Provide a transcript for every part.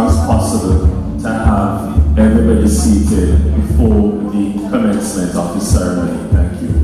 far as possible to have everybody seated before the commencement of the ceremony. Thank you.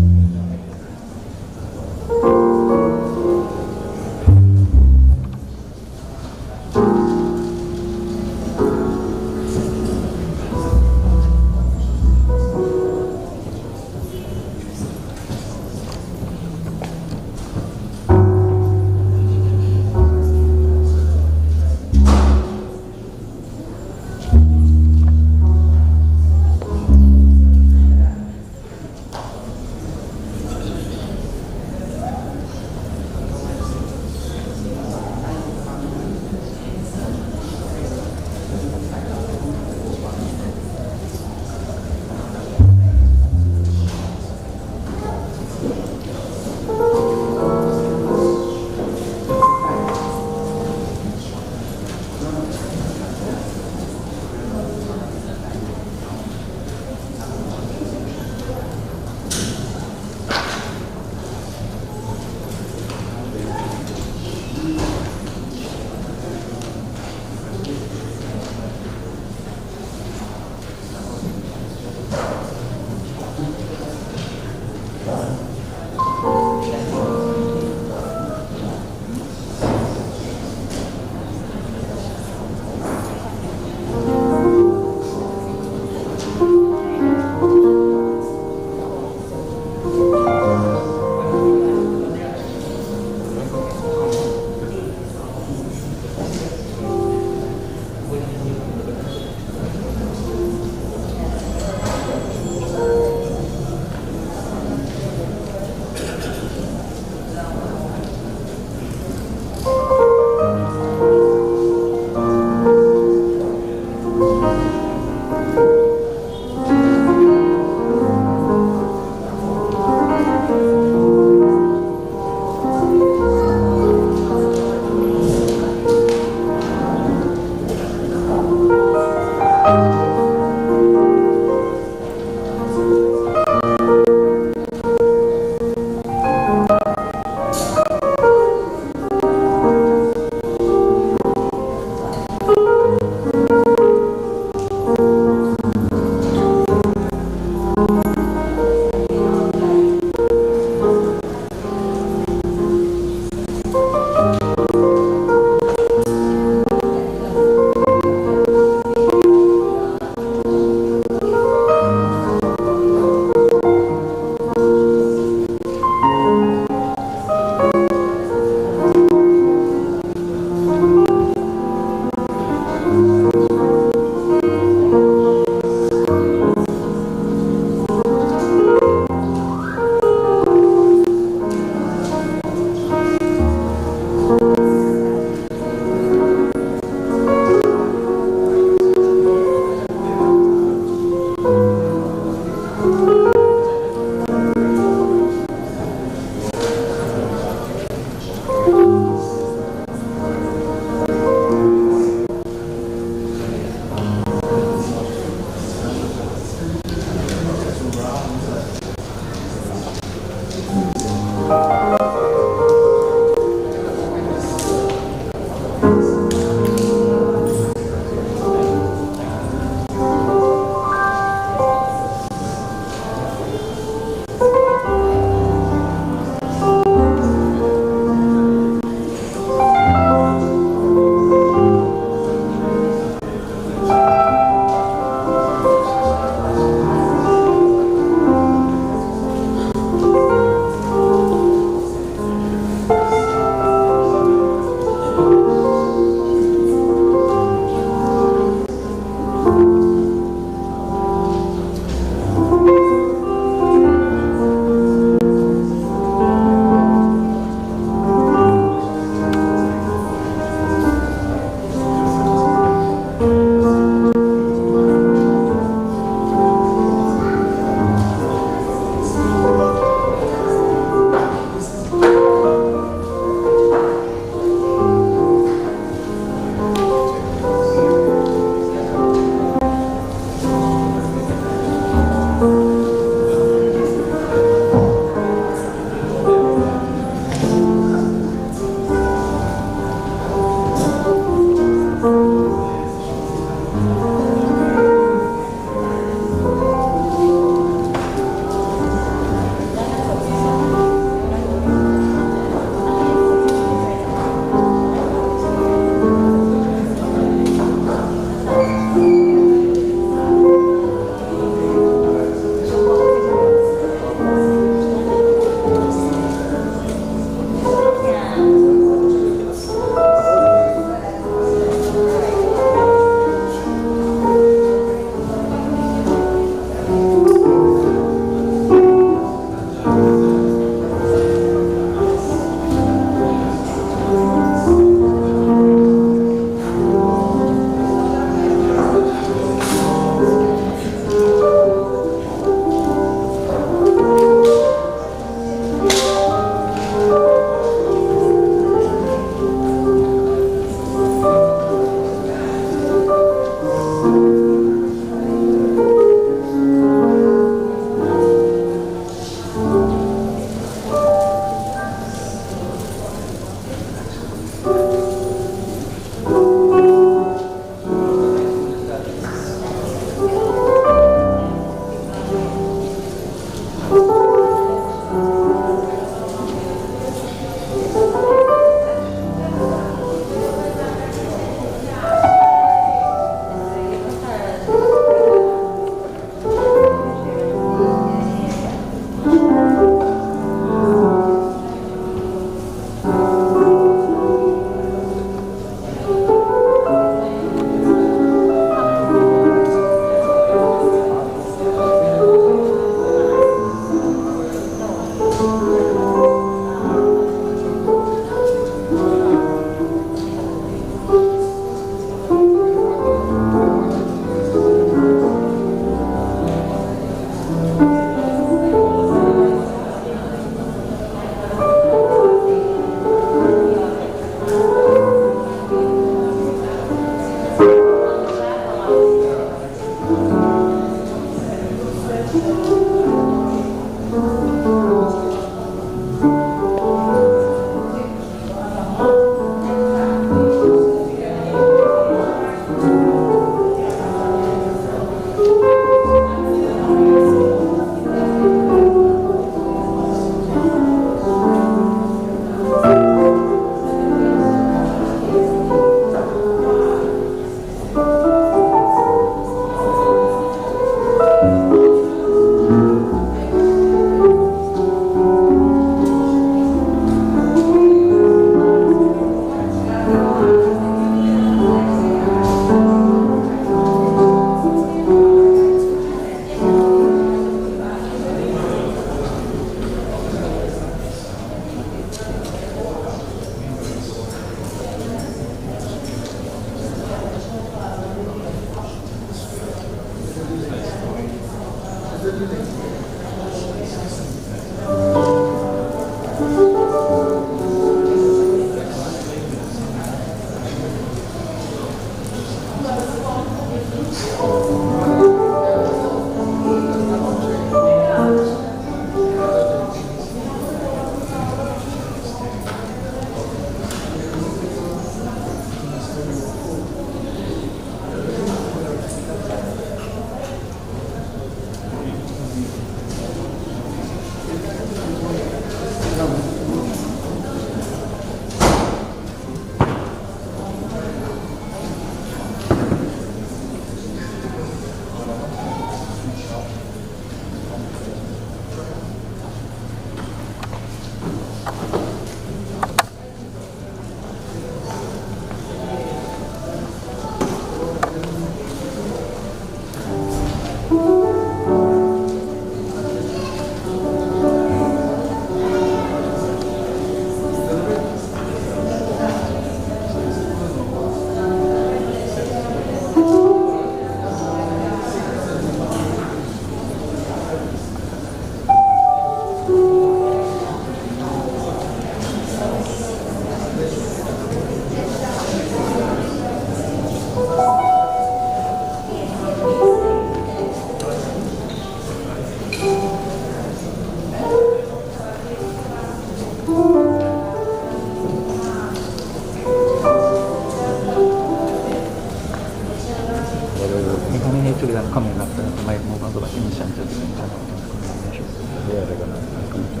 We kind of need to be that coming after to make move on to like incentives and kind of combinations. Yeah, they're gonna come to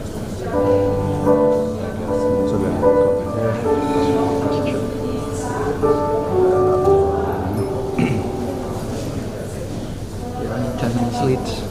so then That's true. You're running 10 minutes late.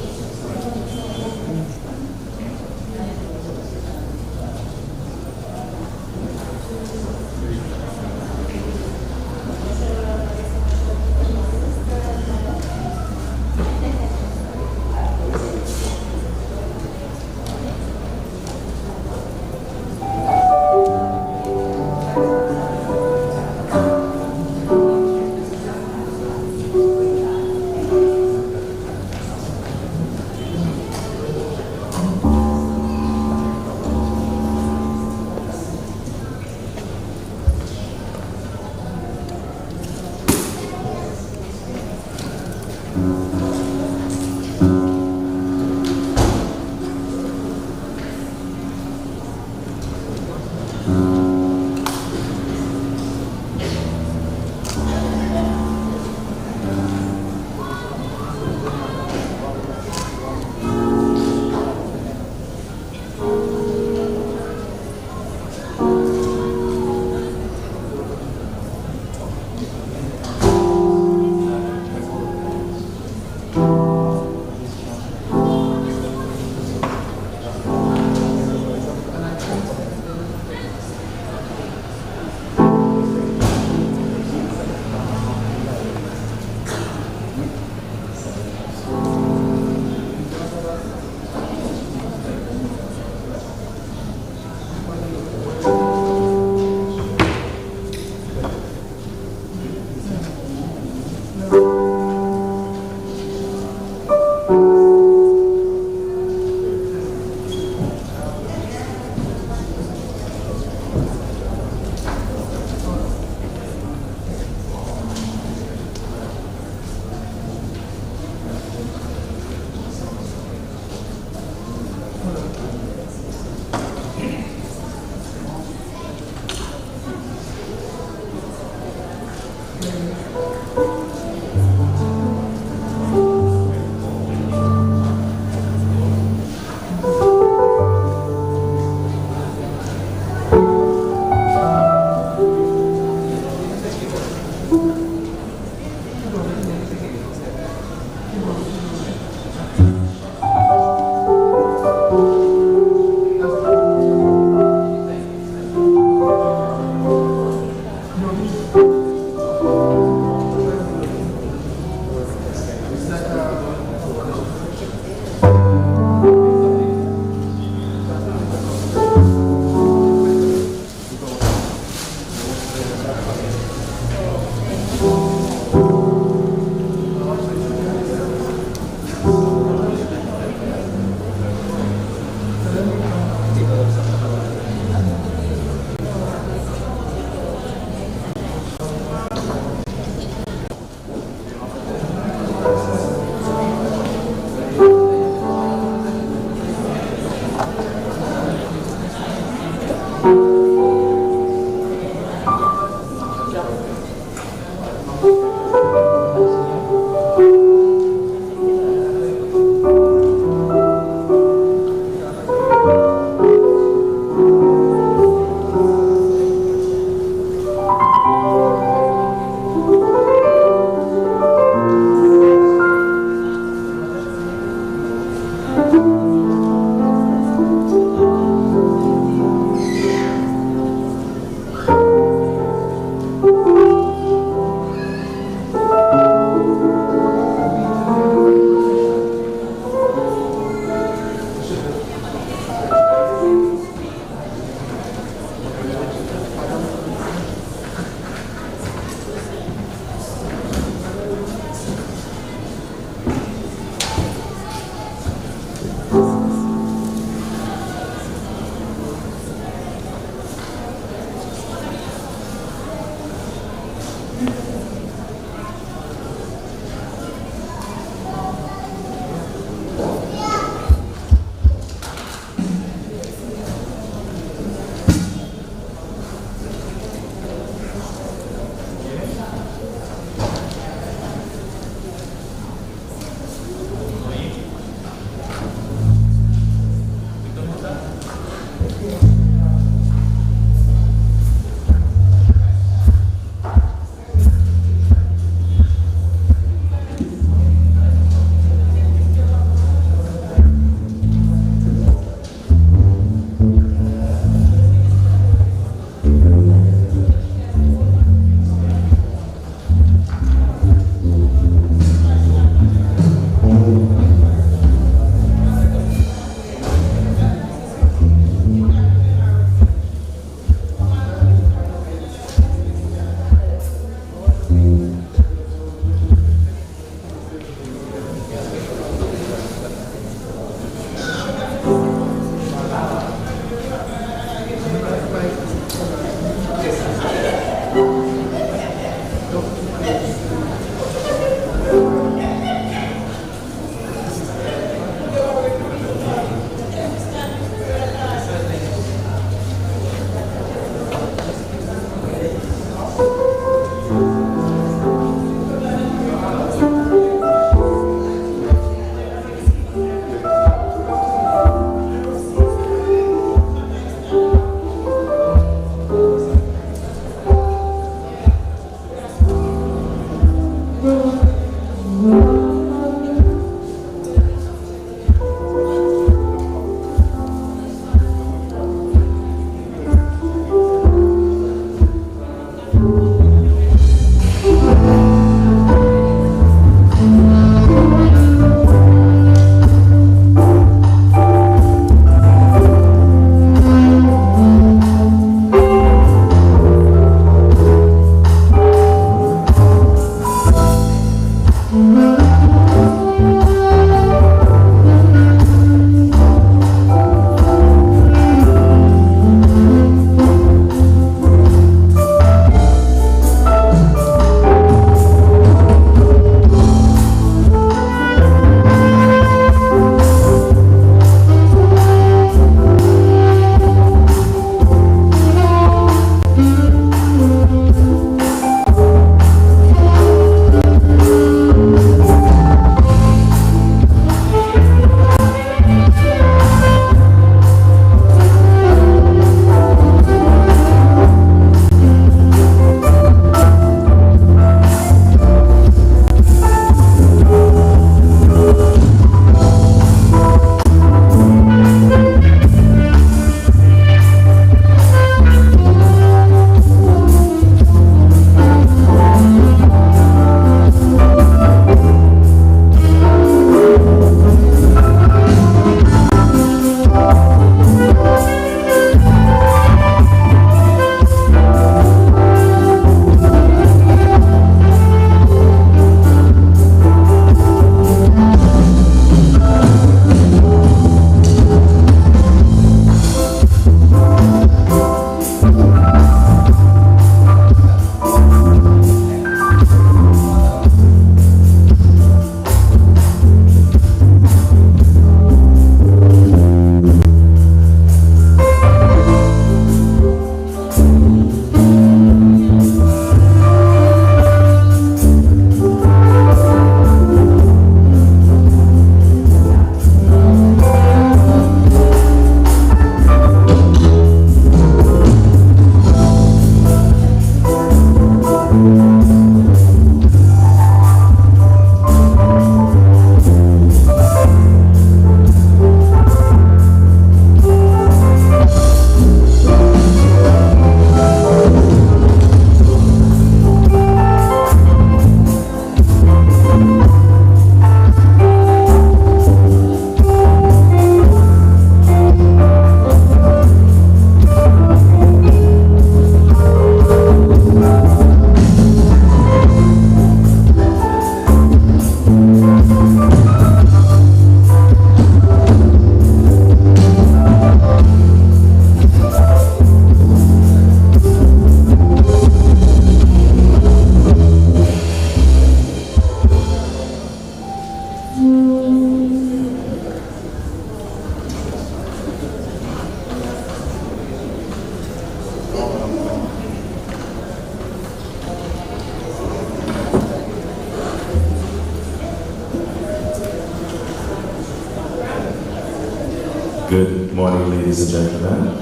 Good morning, ladies and gentlemen,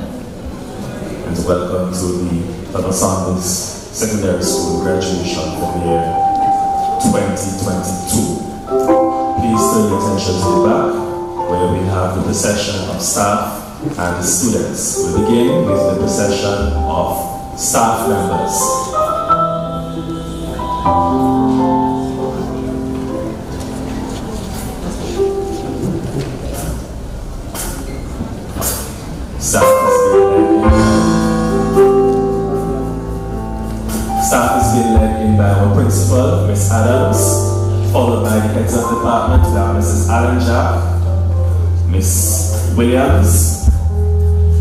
and welcome to the Saunders Secondary School graduation for the year 2022. Please turn your attention to the back, where we have the procession of staff and students. We begin with the procession of staff members. Staff is being led in by our principal, Ms. Adams, followed by the heads of department, we have Mrs. Allen Jack, Ms. Williams,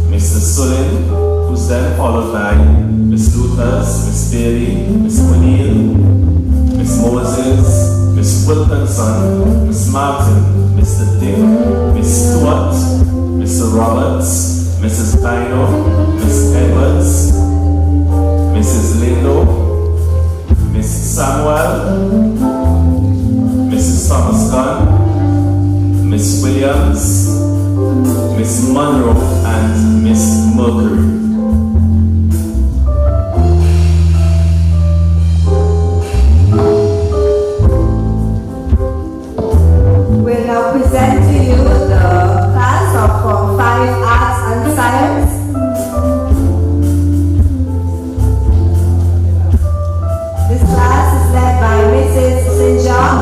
Mr. Sulin, who's then followed by Ms. Luthers, Ms. Bailey, Ms. O'Neill, Ms. Moses, Ms. Wilkinson, Ms. Martin, Mr. Dick, Ms. Stewart, Mr. Roberts, Mrs. Dino, Ms. Edwards, Mrs. Lindo, Mrs. Samuel, Mrs. Thomas Gunn, Ms. Williams, Ms. Monroe, and Ms. Mercury. We'll now present to you the class of Form 5 Arts and Science. This class is led by Mrs. St. John.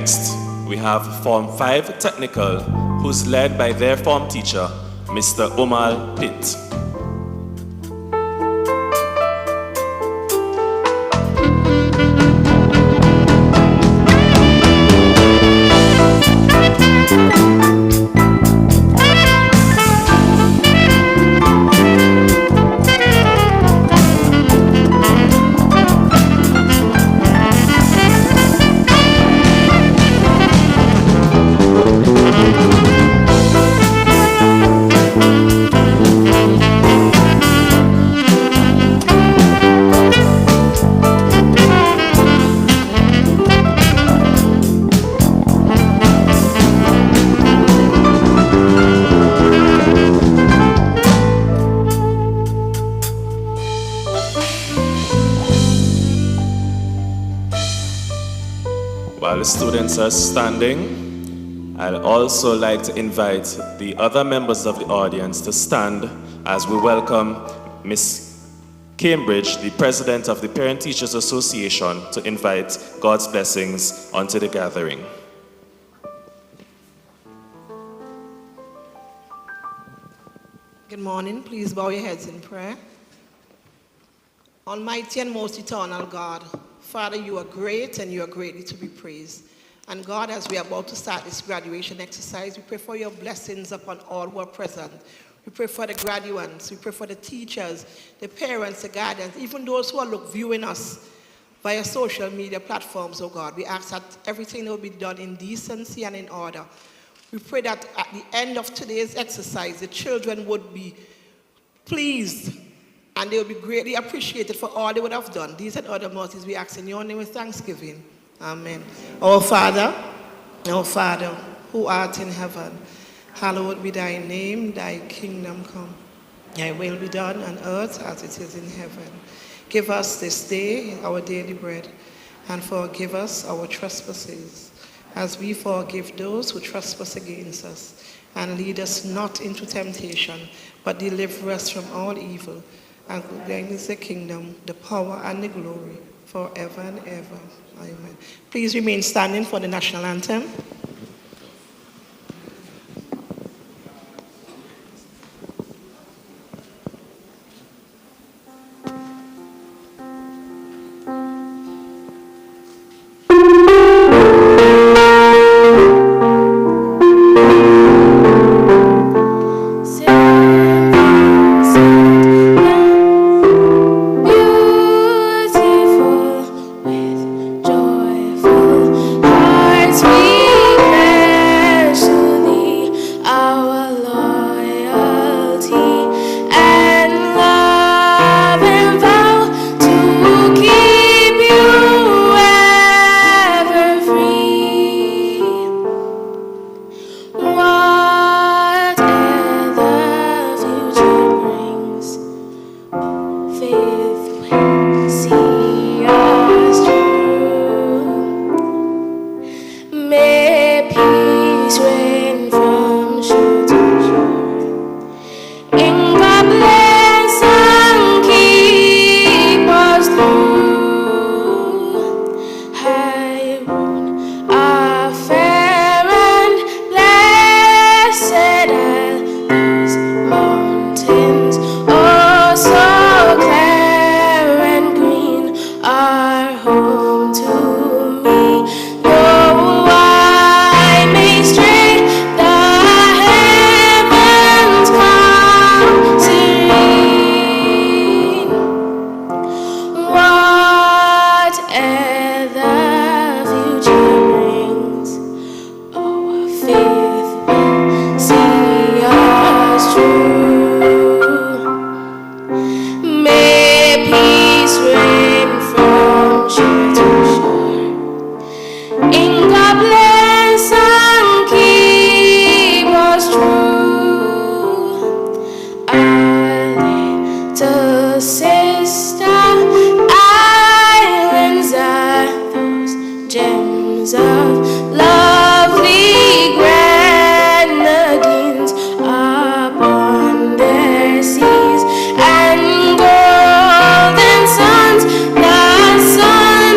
Next, we have Form 5 Technical, who's led by their form teacher, Mr. Umal Pitt. While the students are standing, I'd also like to invite the other members of the audience to stand as we welcome Miss Cambridge, the President of the Parent Teachers Association, to invite God's blessings onto the gathering. Good morning. Please bow your heads in prayer. Almighty and most eternal God, Father, you are great and you are greatly to be praised. And God, as we are about to start this graduation exercise, we pray for your blessings upon all who are present. We pray for the graduates, we pray for the teachers, the parents, the guardians, even those who are viewing us via social media platforms, oh God. We ask that everything will be done in decency and in order. We pray that at the end of today's exercise, the children would be pleased and they will be greatly appreciated for all they would have done. These and other mercies we ask in your name with thanksgiving. Amen. Our Father, who art in heaven, hallowed be thy name, thy kingdom come. Thy will be done on earth as it is in heaven. Give us this day our daily bread, and forgive us our trespasses, as we forgive those who trespass against us. And lead us not into temptation, but deliver us from all evil. And thine is the kingdom, the power, and the glory, forever and ever. Amen. Please remain standing for the national anthem.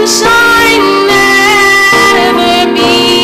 Shine never be.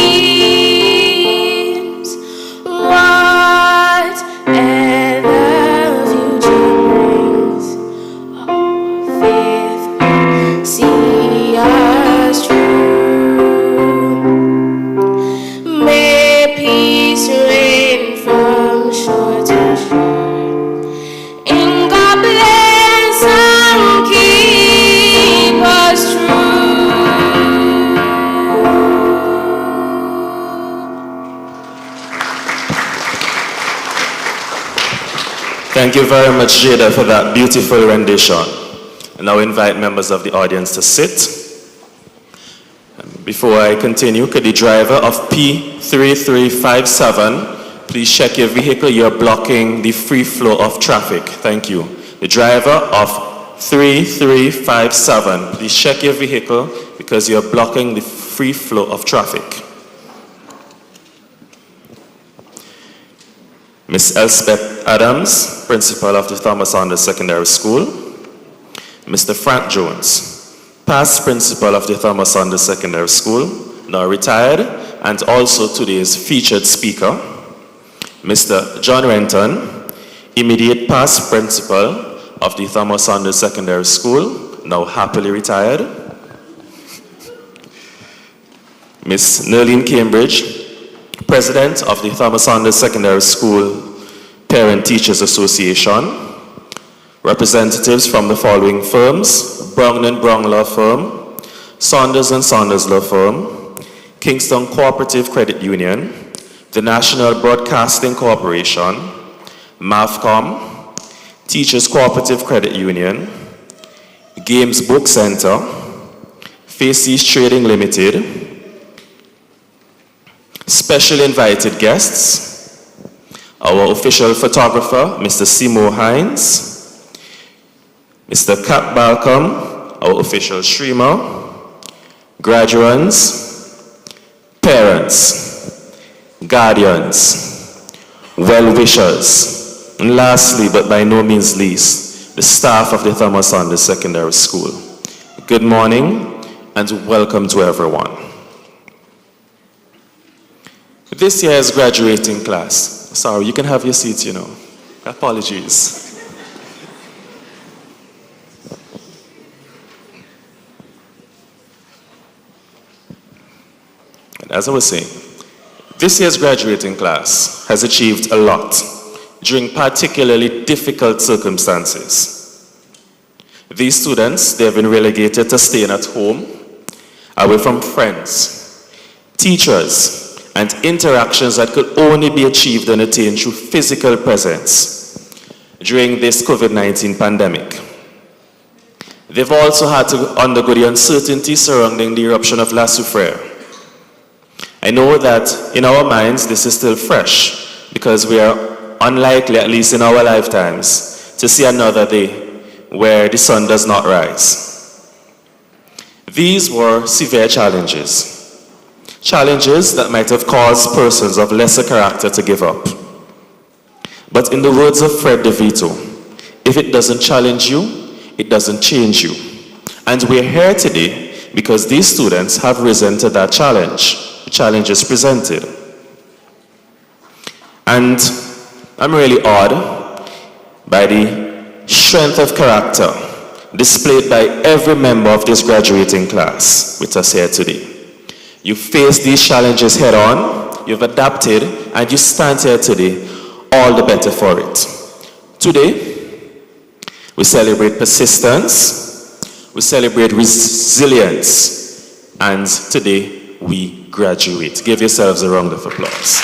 Thank you very much, Jada, for that beautiful rendition. I now invite members of the audience to sit. Before I continue, could the driver of P3357 please check your vehicle? You're blocking the free flow of traffic. Thank you. The driver of 3357, please check your vehicle because you're blocking the free flow of traffic. Miss Elspeth Adams, principal of the Thomas Saunders Secondary School. Mr. Frank Jones, past principal of the Thomas Saunders Secondary School, now retired, and also today's featured speaker. Mr. John Renton, immediate past principal of the Thomas Saunders Secondary School, now happily retired. Miss Nerlene Cambridge, president of the Thomas Saunders Secondary School Parent Teachers Association. Representatives from the following firms: Brown & Brown Law Firm, Saunders & Saunders Law Firm, Kingstown Cooperative Credit Union, the National Broadcasting Corporation, MAFCOM, Teachers Cooperative Credit Union, Games Book Center, Faces Trading Limited, special invited guests, our official photographer, Mr. Seymour Hines, Mr. Cap Balcom, our official streamer, graduates, parents, guardians, well-wishers, and lastly, but by no means least, the staff of the Thomas Saunders Secondary School. Good morning and welcome to everyone. This year's graduating class, sorry, you can have your seats, you know. Apologies. As I was saying, this year's graduating class has achieved a lot during particularly difficult circumstances. These students, they have been relegated to staying at home, away from friends, teachers, and interactions that could only be achieved and attained through physical presence during this COVID-19 pandemic. They've also had to undergo the uncertainty surrounding the eruption of La Soufrière. I know that in our minds this is still fresh because we are unlikely, at least in our lifetimes, to see another day where the sun does not rise. These were severe challenges. Challenges that might have caused persons of lesser character to give up. But in the words of Fred DeVito, if it doesn't challenge you, it doesn't change you. And we're here today because these students have risen to that challenge. The challenge is presented. And I'm really awed by the strength of character displayed by every member of this graduating class with us here today. You faced these challenges head on, you've adapted, and you stand here today all the better for it. Today, we celebrate persistence, we celebrate resilience, and today we graduate. Give yourselves a round of applause.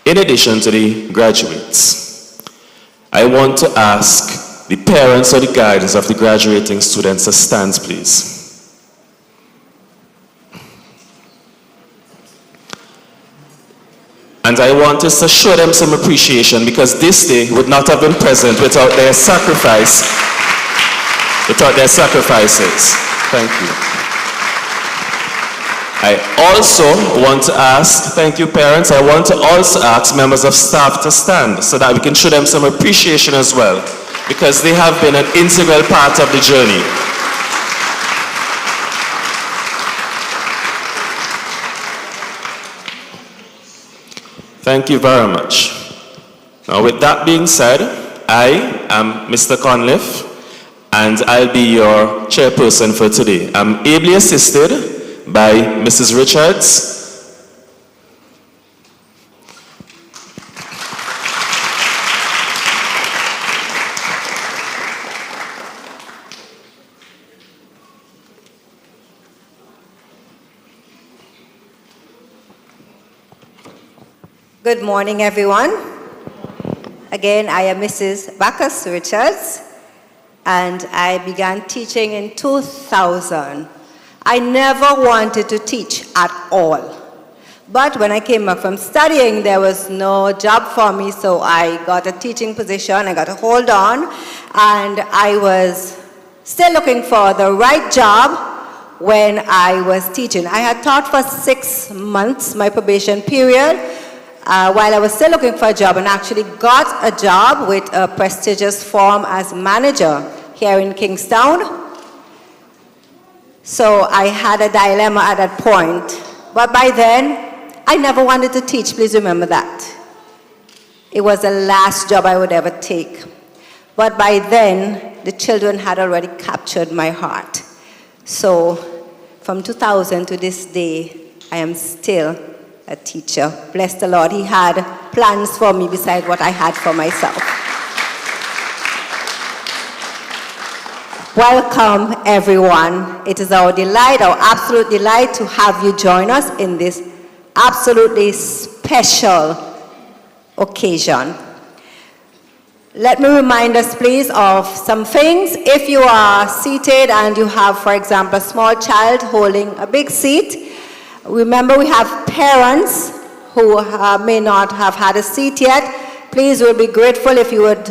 In addition to the graduates, I want to ask the parents or the guardians of the graduating students to stand, please. And I want us to show them some appreciation because this day would not have been present without their sacrifice, without their sacrifices. Thank you. I also want to ask, thank you parents, I want to also ask members of staff to stand so that we can show them some appreciation as well, because they have been an integral part of the journey. Thank you very much. Now with that being said, I am Mr. Conliffe and I'll be your chairperson for today. I'm ably assisted by Mrs. Richards, Good morning, everyone. Again, I am Mrs. Bacchus Richards, and I began teaching in 2000. I never wanted to teach at all. But when I came back from studying, there was no job for me, so I got a teaching position, I got to hold on, and I was still looking for the right job when I was teaching. I had taught for 6 months, my probation period, while I was still looking for a job, and actually got a job with a prestigious firm as manager here in Kingstown. So I had a dilemma at that point. But by then, I never wanted to teach, please remember that. It was the last job I would ever take. But by then, the children had already captured my heart. So from 2000 to this day, I am still a teacher. Bless the Lord, He had plans for me beside what I had for myself. Welcome, everyone. It is our delight, our absolute delight to have you join us in this absolutely special occasion. Let me remind us, please, of some things. If you are seated and you have, for example, a small child holding a big seat, remember we have parents who may not have had a seat yet. Please, we'll be grateful if you would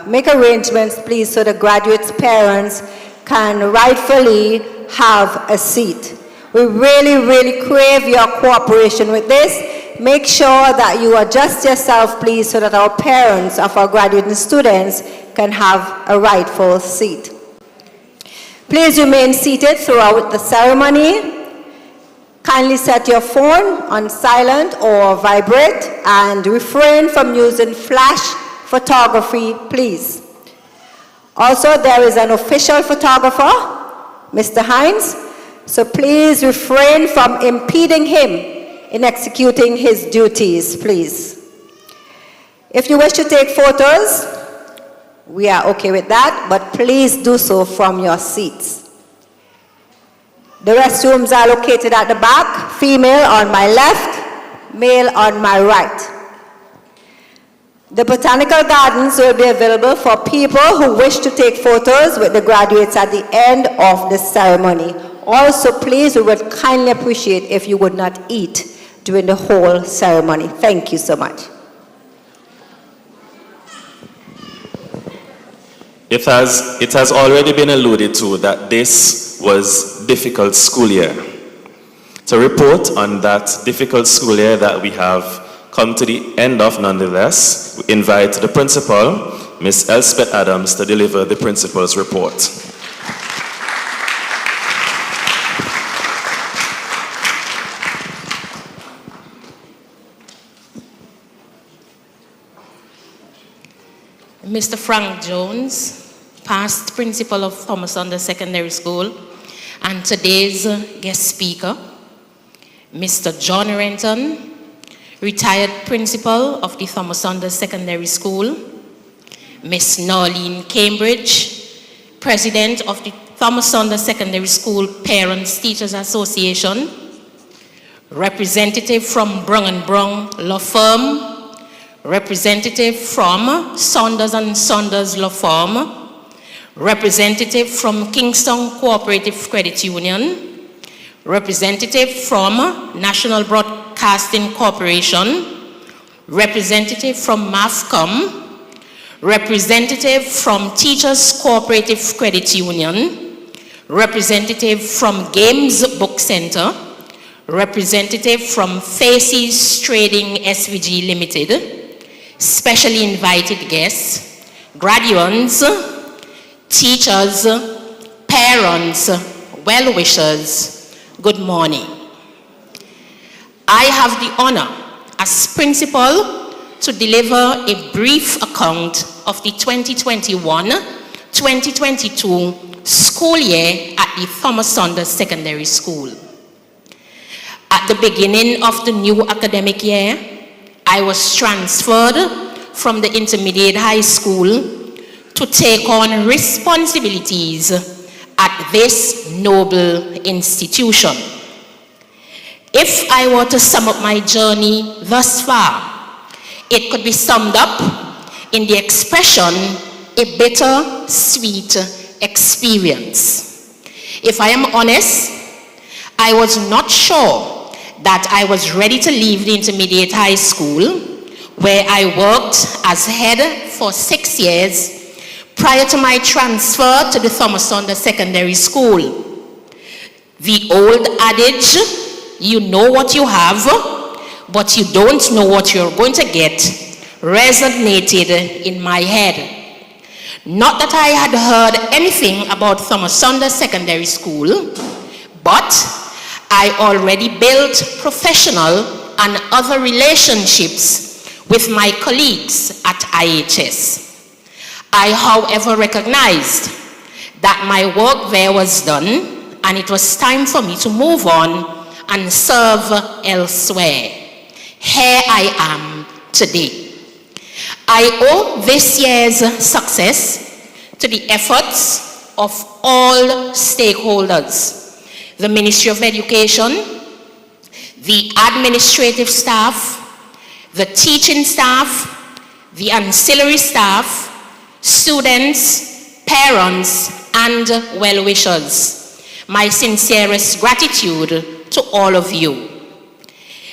make arrangements, please, so the graduates' parents can rightfully have a seat. We really, really crave your cooperation with this. Make sure that you adjust yourself, please, so that our parents of our graduating students can have a rightful seat. Please remain seated throughout the ceremony. Kindly set your phone on silent or vibrate and refrain from using flash photography, please. Also, there is an official photographer, Mr. Hines, so please refrain from impeding him in executing his duties, please. If you wish to take photos, we are okay with that, but please do so from your seats. The restrooms are located at the back, female on my left, male on my right. The botanical gardens will be available for people who wish to take photos with the graduates at the end of the ceremony. Also, please, we would kindly appreciate if you would not eat during the whole ceremony. Thank you so much. It has already been alluded to that this was difficult school year. To report on that difficult school year that we have come to the end of nonetheless, we invite the principal, Ms. Elspeth Adams, to deliver the principal's report. Mr. Frank Jones, past principal of Thomas Saunders Secondary School, and today's guest speaker, Mr. John Renton, retired principal of the Thomas Saunders Secondary School, Miss Norlene Cambridge, president of the Thomas Saunders Secondary School Parents Teachers Association, representative from Brung & Brung Law Firm, representative from Saunders & Saunders Law Firm, representative from Kingstown Cooperative Credit Union, representative from National Broadcasting Corporation, representative from MAFCOM, representative from Teachers Cooperative Credit Union, representative from Games Book Center, representative from Faces Trading SVG Limited, specially invited guests, graduates, teachers, parents, well-wishers, good morning. I have the honor as principal to deliver a brief account of the 2021-2022 school year at the Thomas Saunders Secondary School. At the beginning of the new academic year, I was transferred from the intermediate high school to take on responsibilities at this noble institution. If I were to sum up my journey thus far, it could be summed up in the expression, a bitter, sweet experience. If I am honest, I was not sure that I was ready to leave the intermediate high school, where I worked as head for 6 years prior to my transfer to the Thomas Saunders Secondary School. The old adage, you know what you have, but you don't know what you're going to get, resonated in my head. Not that I had heard anything about Thomas Saunders Secondary School, but I already built professional and other relationships with my colleagues at IHS. I, however, recognized that my work there was done and it was time for me to move on and serve elsewhere. Here I am today. I owe this year's success to the efforts of all stakeholders, the Ministry of Education, the administrative staff, the teaching staff, the ancillary staff, students, parents, and well-wishers. My sincerest gratitude to all of you.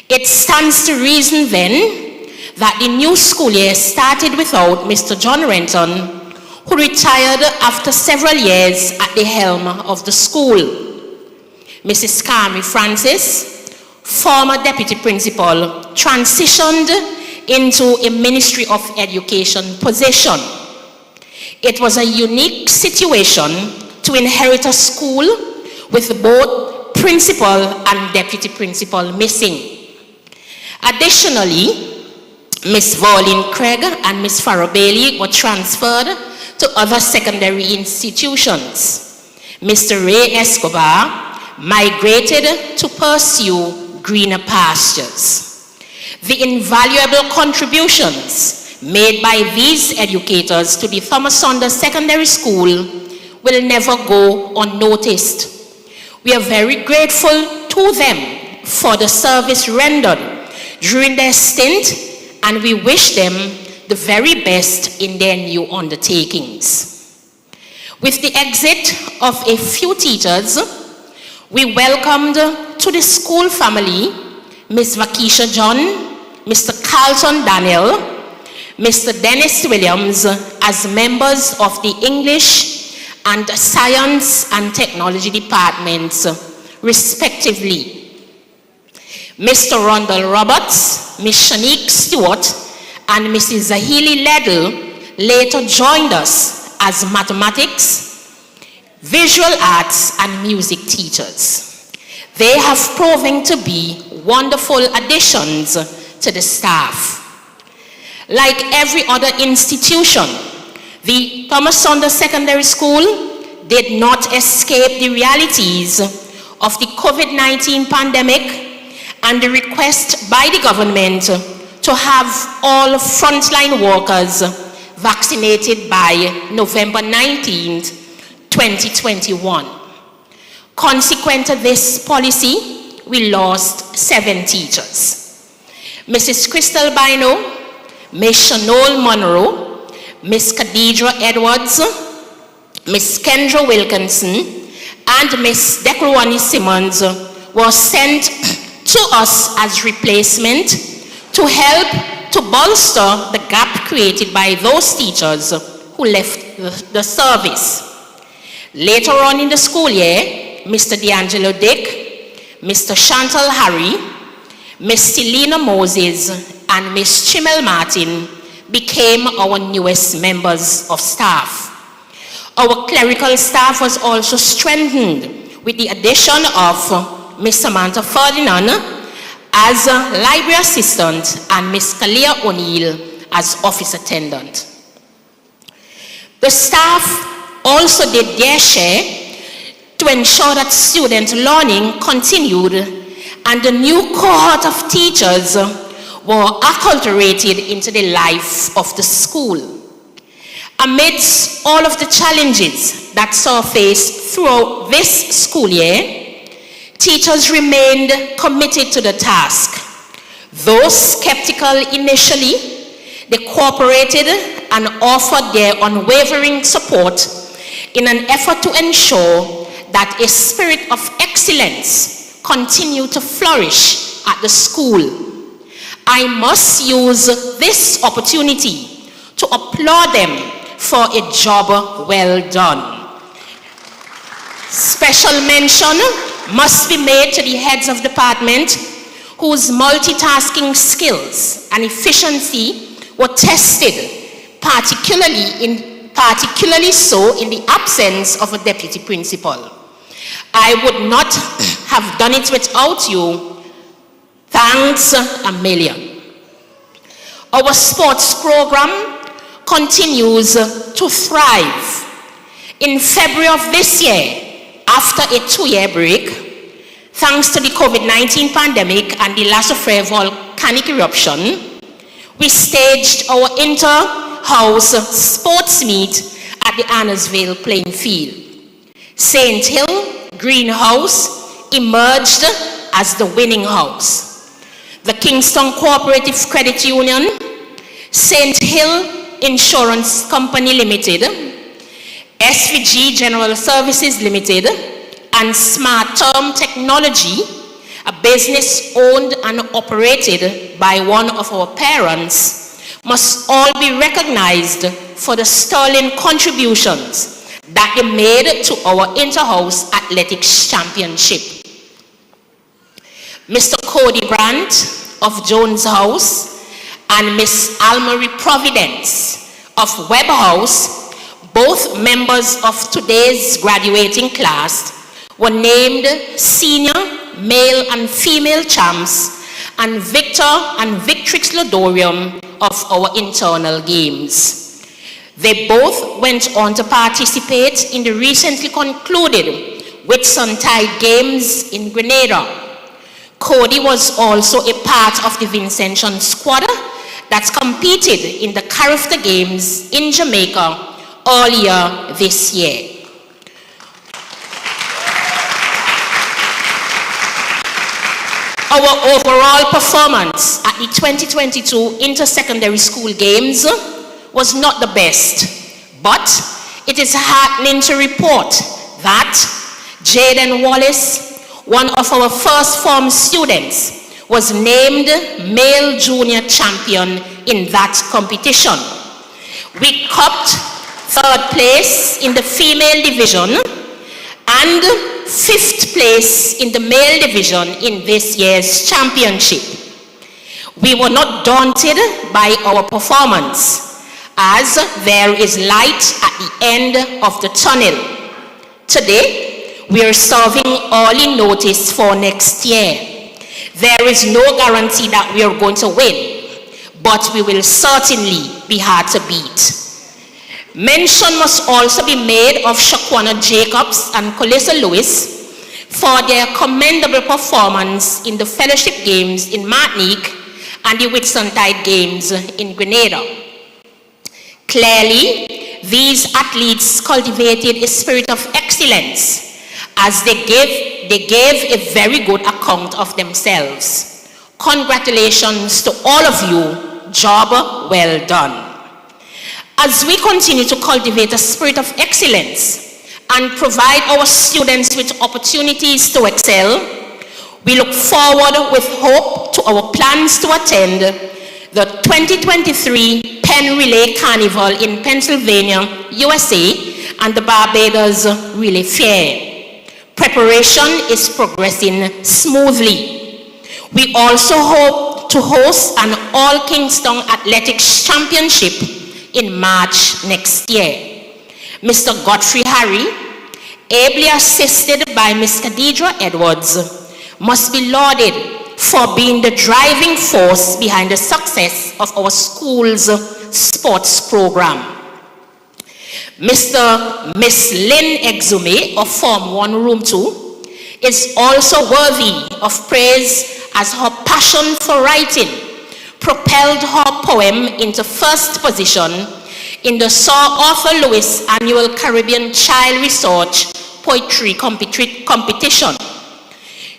It stands to reason then that the new school year started without Mr. John Renton, who retired after several years at the helm of the school. Mrs. Carmi Francis, former deputy principal, transitioned into a Ministry of Education position. It was a unique situation to inherit a school with both principal and deputy principal missing. Additionally, Ms. Vorlin Craig and Ms. Farrow Bailey were transferred to other secondary institutions. Mr. Ray Escobar migrated to pursue greener pastures. The invaluable contributions made by these educators to the Thomas Saunders Secondary School will never go unnoticed. We are very grateful to them for the service rendered during their stint, and we wish them the very best in their new undertakings. With the exit of a few teachers, we welcomed to the school family Ms. Vakisha John, Mr. Carlton Daniel, Mr. Dennis Williams as members of the English and Science and Technology departments, respectively. Mr. Rondell Roberts, Ms. Shanique Stewart, and Mrs. Zahili Ledl later joined us as mathematics, visual arts, and music teachers. They have proven to be wonderful additions to the staff. Like every other institution, the Thomas Saunders Secondary School did not escape the realities of the COVID-19 pandemic and the request by the government to have all frontline workers vaccinated by November 19th, 2021. Consequent to this policy, we lost 7 teachers. Mrs. Crystal Bino, Ms. Shanol Monroe, Ms. Khadidra Edwards, Ms. Kendra Wilkinson, and Ms. Dekruani Simmons were sent to us as replacement to help to bolster the gap created by those teachers who left the service. Later on in the school year, Mr. D'Angelo Dick, Mr. Chantal Harry, Ms. Selena Moses, and Ms. Chimel Martin became our newest members of staff. Our clerical staff was also strengthened with the addition of Ms. Samantha Ferdinand as a library assistant and Ms. Kalia O'Neill as office attendant. The staff also did their share to ensure that student learning continued, and the new cohort of teachers were acculturated into the life of the school. Amidst all of the challenges that surfaced throughout this school year, Teachers remained committed to the task. Though skeptical initially, they cooperated and offered their unwavering support in an effort to ensure that a spirit of excellence continued to flourish at the school. I must use this opportunity to applaud them for a job well done. Special mention must be made to the heads of department whose multitasking skills and efficiency were tested, particularly so in the absence of a deputy principal. I would not have done it without you. Thanks a million. Our sports program continues to thrive. In February of this year, after a 2-year break, thanks to the COVID-19 pandemic and the Lasso volcanic eruption, we staged our inter-house sports meet at the Annersville playing field. St. Hill Greenhouse emerged as the winning house. The Kingstown Cooperative Credit Union, St. Hill Insurance Company Limited, SVG General Services Limited, and Smart Term Technology, a business owned and operated by one of our parents, must all be recognized for the sterling contributions that they made to our inter-house athletics championship. Mr. Cody Brandt of Jones House and Miss Almarie Providence of Webb House, both members of today's graduating class, were named senior male and female champs and victor and victrix laudorium of our internal games. They both went on to participate in the recently concluded Whitsuntide Games in Grenada. Cody was also a part of the Vincentian squad that competed in the Carafta Games in Jamaica earlier this year. Our overall performance at the 2022 Inter-Secondary School Games was not the best, but it is heartening to report that Jaden Wallace, one of our first form students, was named male junior champion in that competition. We copped 3rd place in the female division and 5th place in the male division in this year's championship. We were not daunted by our performance, as there is light at the end of the tunnel. Today, we are serving early notice for next year. There is no guarantee that we are going to win, but we will certainly be hard to beat. Mention must also be made of Shaquana Jacobs and Colissa Lewis for their commendable performance in the fellowship games in Martinique and the Whitsuntide Games in Grenada. Clearly, these athletes cultivated a spirit of excellence as they gave a very good account of themselves. Congratulations to all of you. Job well done. As we continue to cultivate a spirit of excellence and provide our students with opportunities to excel, we look forward with hope to our plans to attend the 2023 Penn Relay Carnival in Pennsylvania, USA, and the Barbados Relay Fair. Preparation is progressing smoothly. We also hope to host an All Kingstown Athletics Championship in March next year. Mr. Godfrey Harry, ably assisted by Ms. Khadidra Edwards, must be lauded for being the driving force behind the success of our school's sports program. Miss Lynn Exume of Form 1 Room 2 is also worthy of praise as her passion for writing propelled her poem into 1st position in the Sir Arthur Lewis Annual Caribbean Child Research Poetry Competition.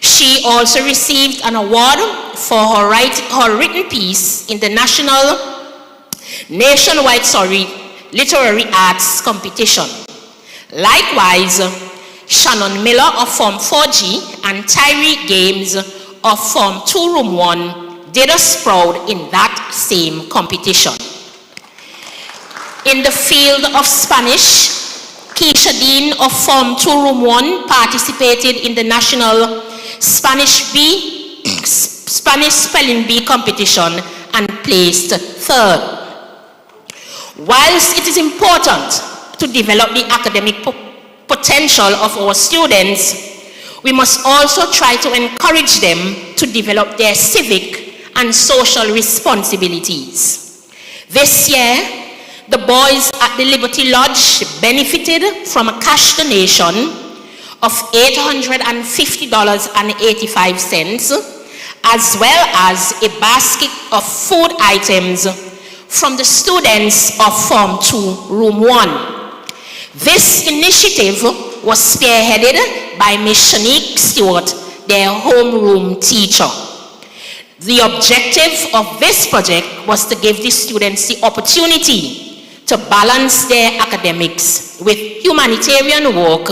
She also received an award for her written piece in the nationwide literary arts competition. Likewise, Shannon Miller of Form 4G and Tyree Games of Form 2 Room 1 did us proud in that same competition. In the field of Spanish, Keisha Dean of Form 2 Room 1 participated in the National Spanish Spelling Bee competition and placed third. Whilst it is important to develop the academic potential of our students, we must also try to encourage them to develop their civic and social responsibilities. This year, the boys at the Liberty Lodge benefited from a cash donation of $850.85, as well as a basket of food items from the students of Form 2 Room 1. This initiative was spearheaded by Ms. Shanique Stewart, their homeroom teacher. The objective of this project was to give the students the opportunity to balance their academics with humanitarian work,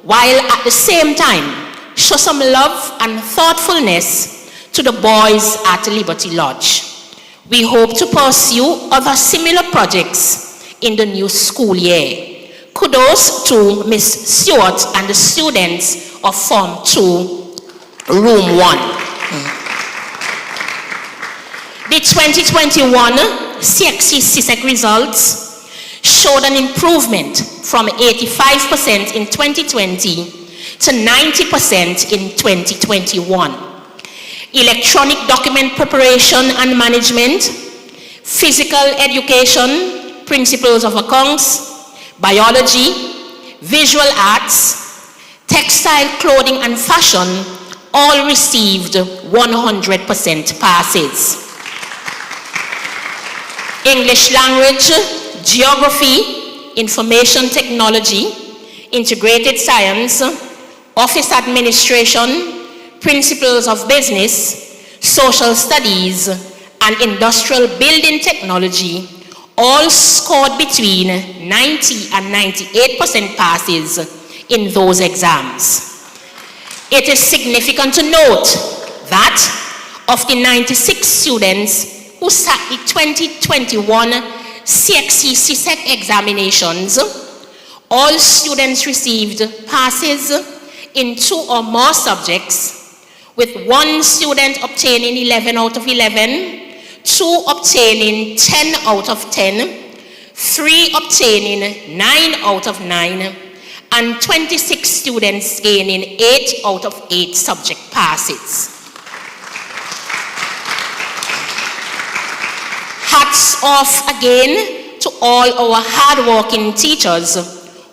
while at the same time show some love and thoughtfulness to the boys at Liberty Lodge. We hope to pursue other similar projects in the new school year. Kudos to Ms. Stewart and the students of Form 2, Room 1. The 2021 CXC CSEC results showed an improvement from 85% in 2020 to 90% in 2021. Electronic document preparation and management, physical education, principles of accounts, biology, visual arts, textile, clothing, and fashion all received 100% passes. English language, geography, information technology, integrated science, office administration, principles of business, social studies, and industrial building technology all scored between 90 and 98% passes in those exams. It is significant to note that of the 96 students who sat the 2021 CXC CSEC examinations, all students received passes in 2 or more subjects, with 1 student obtaining 11 out of 11, 2 obtaining 10 out of 10, 3 obtaining 9 out of 9, and 26 students gaining 8 out of 8 subject passes. Hats off again to all our hard-working teachers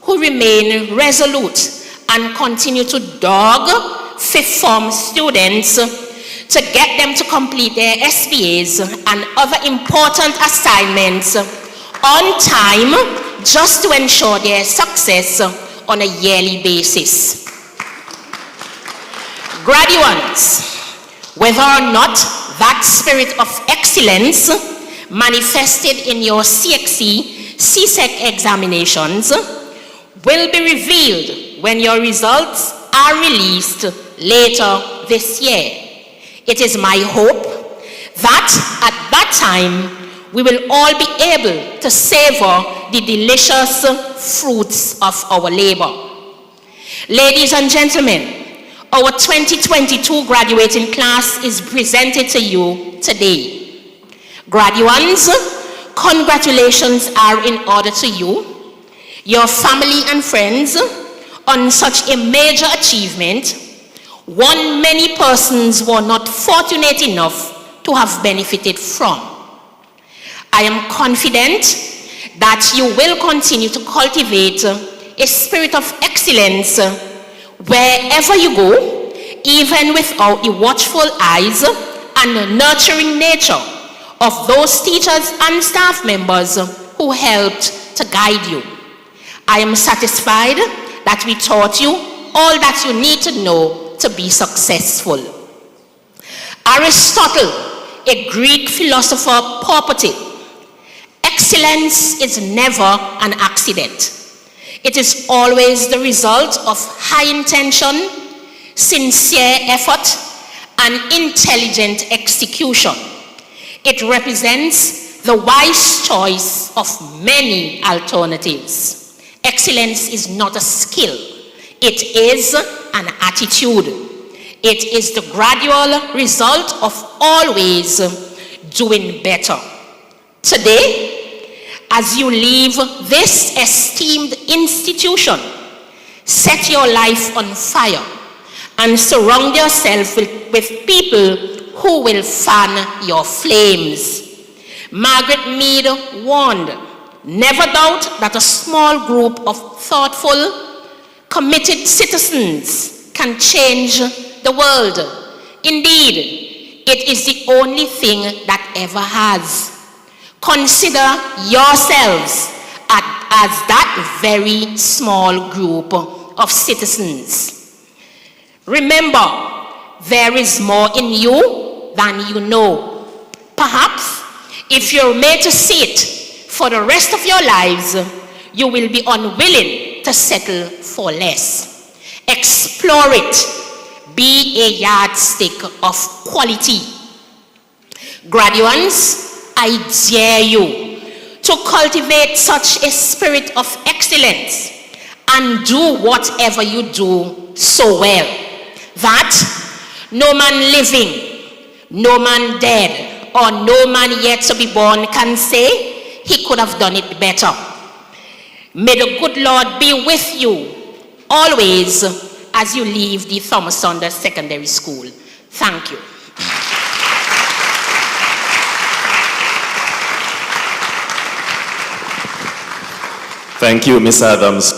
who remain resolute and continue to dog 5th form students to get them to complete their SBAs and other important assignments on time, just to ensure their success on a yearly basis. Graduates, whether or not that spirit of excellence manifested in your CXC CSEC examinations will be revealed when your results are released later this year. It is my hope that at that time we will all be able to savor the delicious fruits of our labor. Ladies and gentlemen, our 2022 graduating class is presented to you today. Graduates, congratulations are in order to you, your family and friends, on such a major achievement, one many persons were not fortunate enough to have benefited from. I am confident that you will continue to cultivate a spirit of excellence wherever you go, even without the watchful eyes and nurturing nature of those teachers and staff members who helped to guide you. I am satisfied that we taught you all that you need to know to be successful. Aristotle, a Greek philosopher, purported, excellence is never an accident. It is always the result of high intention, sincere effort, and intelligent execution. It represents the wise choice of many alternatives. Excellence is not a skill. It is an attitude. It is the gradual result of always doing better. Today, as you leave this esteemed institution, set your life on fire and surround yourself with people who will fan your flames. Margaret Mead warned, never doubt that a small group of thoughtful, committed citizens can change the world. Indeed, it is the only thing that ever has. Consider yourselves as that very small group of citizens. Remember, there is more in you than you know. Perhaps, if you're made to see it for the rest of your lives, you will be unwilling to settle for less. Explore it. Be a yardstick of quality. Graduates, I dare you to cultivate such a spirit of excellence and do whatever you do so well that no man living, no man dead, or no man yet to be born can say he could have done it better. May the good Lord be with you always as you leave the Thomas Saunders Secondary School. Thank you. Thank you, Ms. Adams,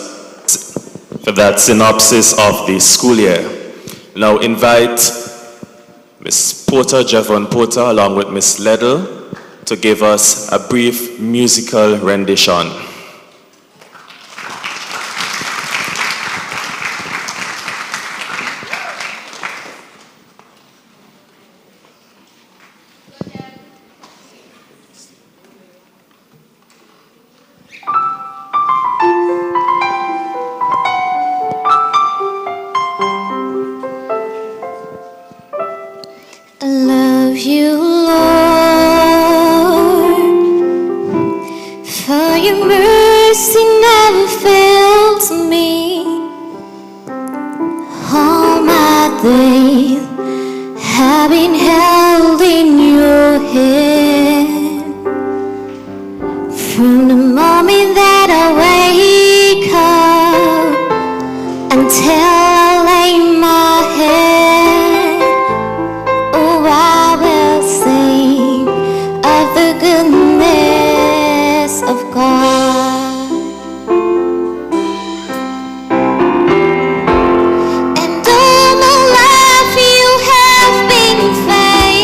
for that synopsis of the school year. Now invite Ms. Porter, Javon Porter, along with Ms. Leddle, to give us a brief musical rendition. I love you, Lord, for your mercy never fails me. All my days have been held in your hand. From the moment that I wake up until I lay my head, oh, I will sing of the goodness of God. And all my life you have been faithful.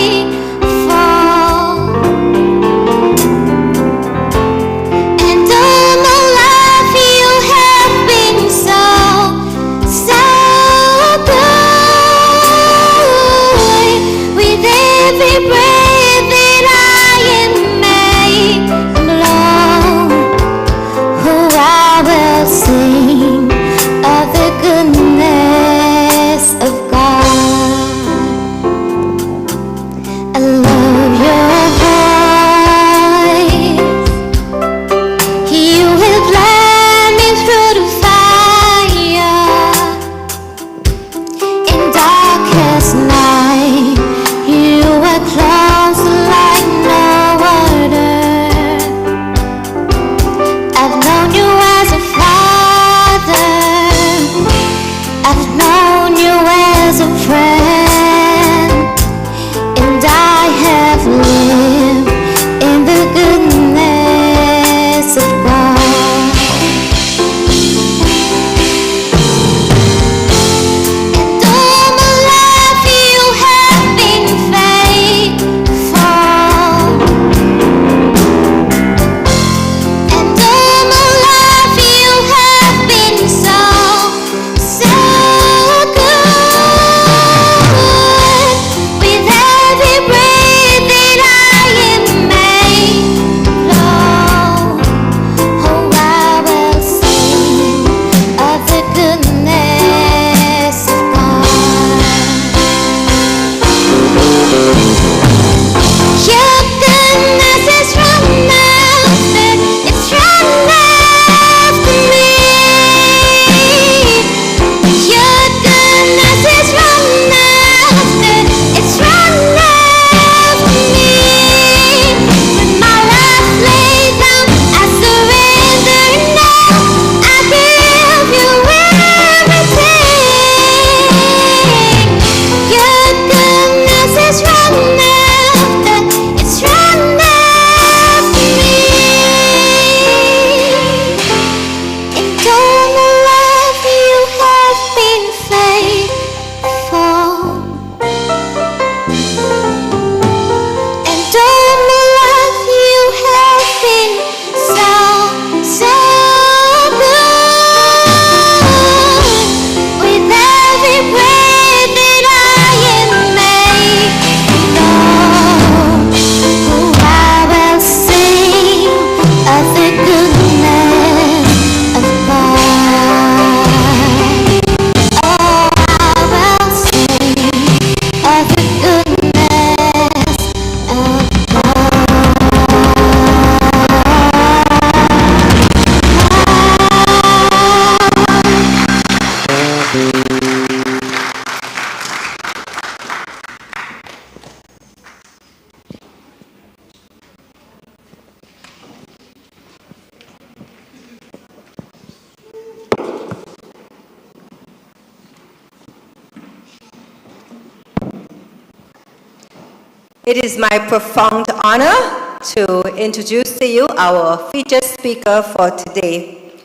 It is my profound honor to introduce to you our featured speaker for today.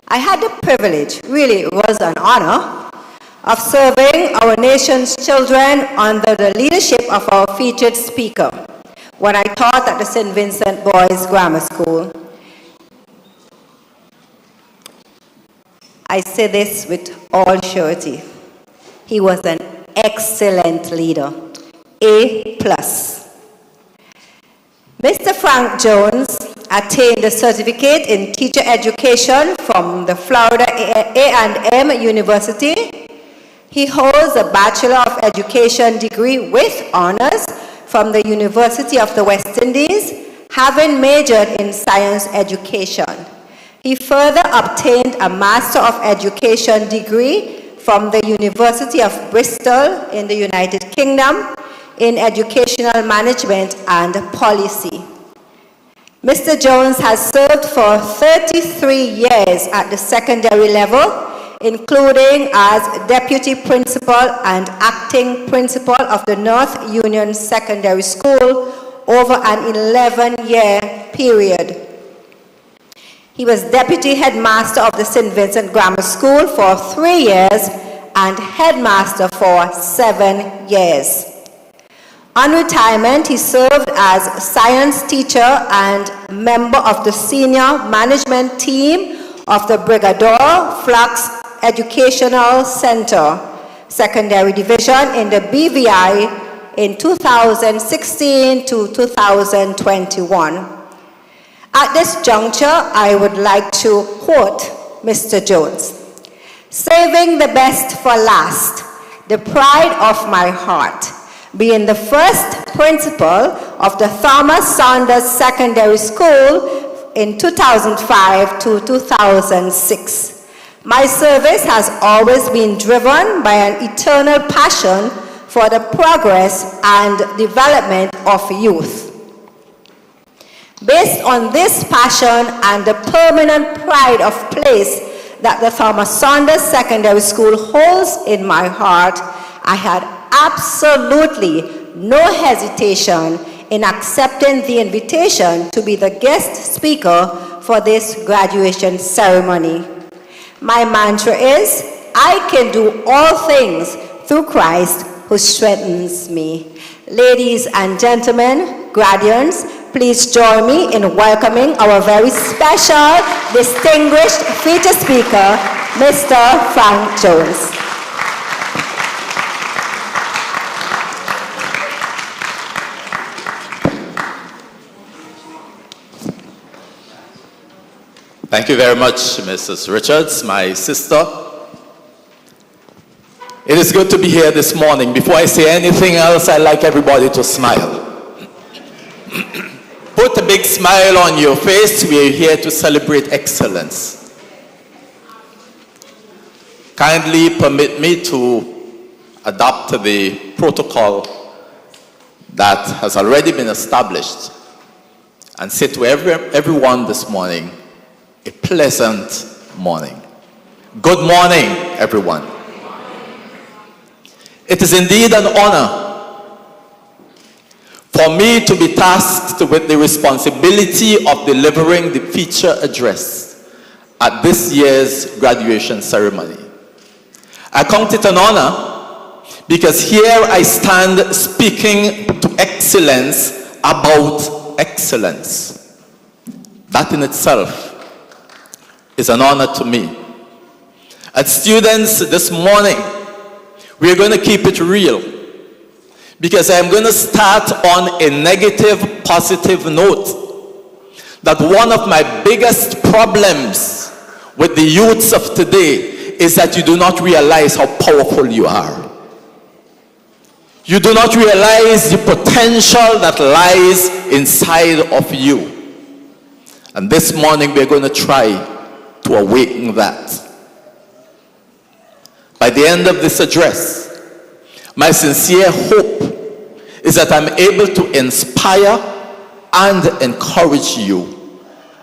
I had the privilege, really it was an honor, of serving our nation's children under the leadership of our featured speaker when I taught at the St. Vincent Boys Grammar School. I say this with all surety. He was an excellent leader, A+. Mr. Frank Jones attained a certificate in teacher education from the Florida A&M University. He holds a Bachelor of Education degree with honors from the University of the West Indies, having majored in science education. He further obtained a Master of Education degree from the University of Bristol in the United Kingdom in Educational Management and Policy. Mr. Jones has served for 33 years at the secondary level, including as Deputy Principal and Acting Principal of the North Union Secondary School over an 11-year period. He was Deputy Headmaster of the St. Vincent Grammar School for 3 years and Headmaster for 7 years. On retirement, he served as science teacher and member of the senior management team of the Brigador Flux Educational Center Secondary Division in the BVI in 2016 to 2021. At this juncture, I would like to quote Mr. Jones. "Saving the best for last, the pride of my heart, being the first principal of the Thomas Saunders Secondary School in 2005 to 2006. My service has always been driven by an eternal passion for the progress and development of youth. Based on this passion and the permanent pride of place that the Thomas Saunders Secondary School holds in my heart, I had absolutely no hesitation in accepting the invitation to be the guest speaker for this graduation ceremony. My mantra is, I can do all things through Christ who strengthens me." Ladies and gentlemen, graduates, please join me in welcoming our very special, distinguished featured speaker, Mr. Frank Jones. Thank you very much, Mrs. Richards, my sister. It is good to be here this morning. Before I say anything else, I'd like everybody to smile. Put a big smile on your face. We are here to celebrate excellence. Kindly permit me to adopt the protocol that has already been established and say to everyone this morning, a pleasant morning. Good morning, everyone. It is indeed an honor for me to be tasked with the responsibility of delivering the feature address at this year's graduation ceremony. I count it an honor because here I stand speaking to excellence about excellence. That in itself is an honor to me. As students this morning, we're going to keep it real because I'm going to start on a negative, positive note that one of my biggest problems with the youths of today is that you do not realize how powerful you are. You do not realize the potential that lies inside of you. And this morning we're going to try to awaken that. By the end of this address, my sincere hope is that I'm able to inspire and encourage you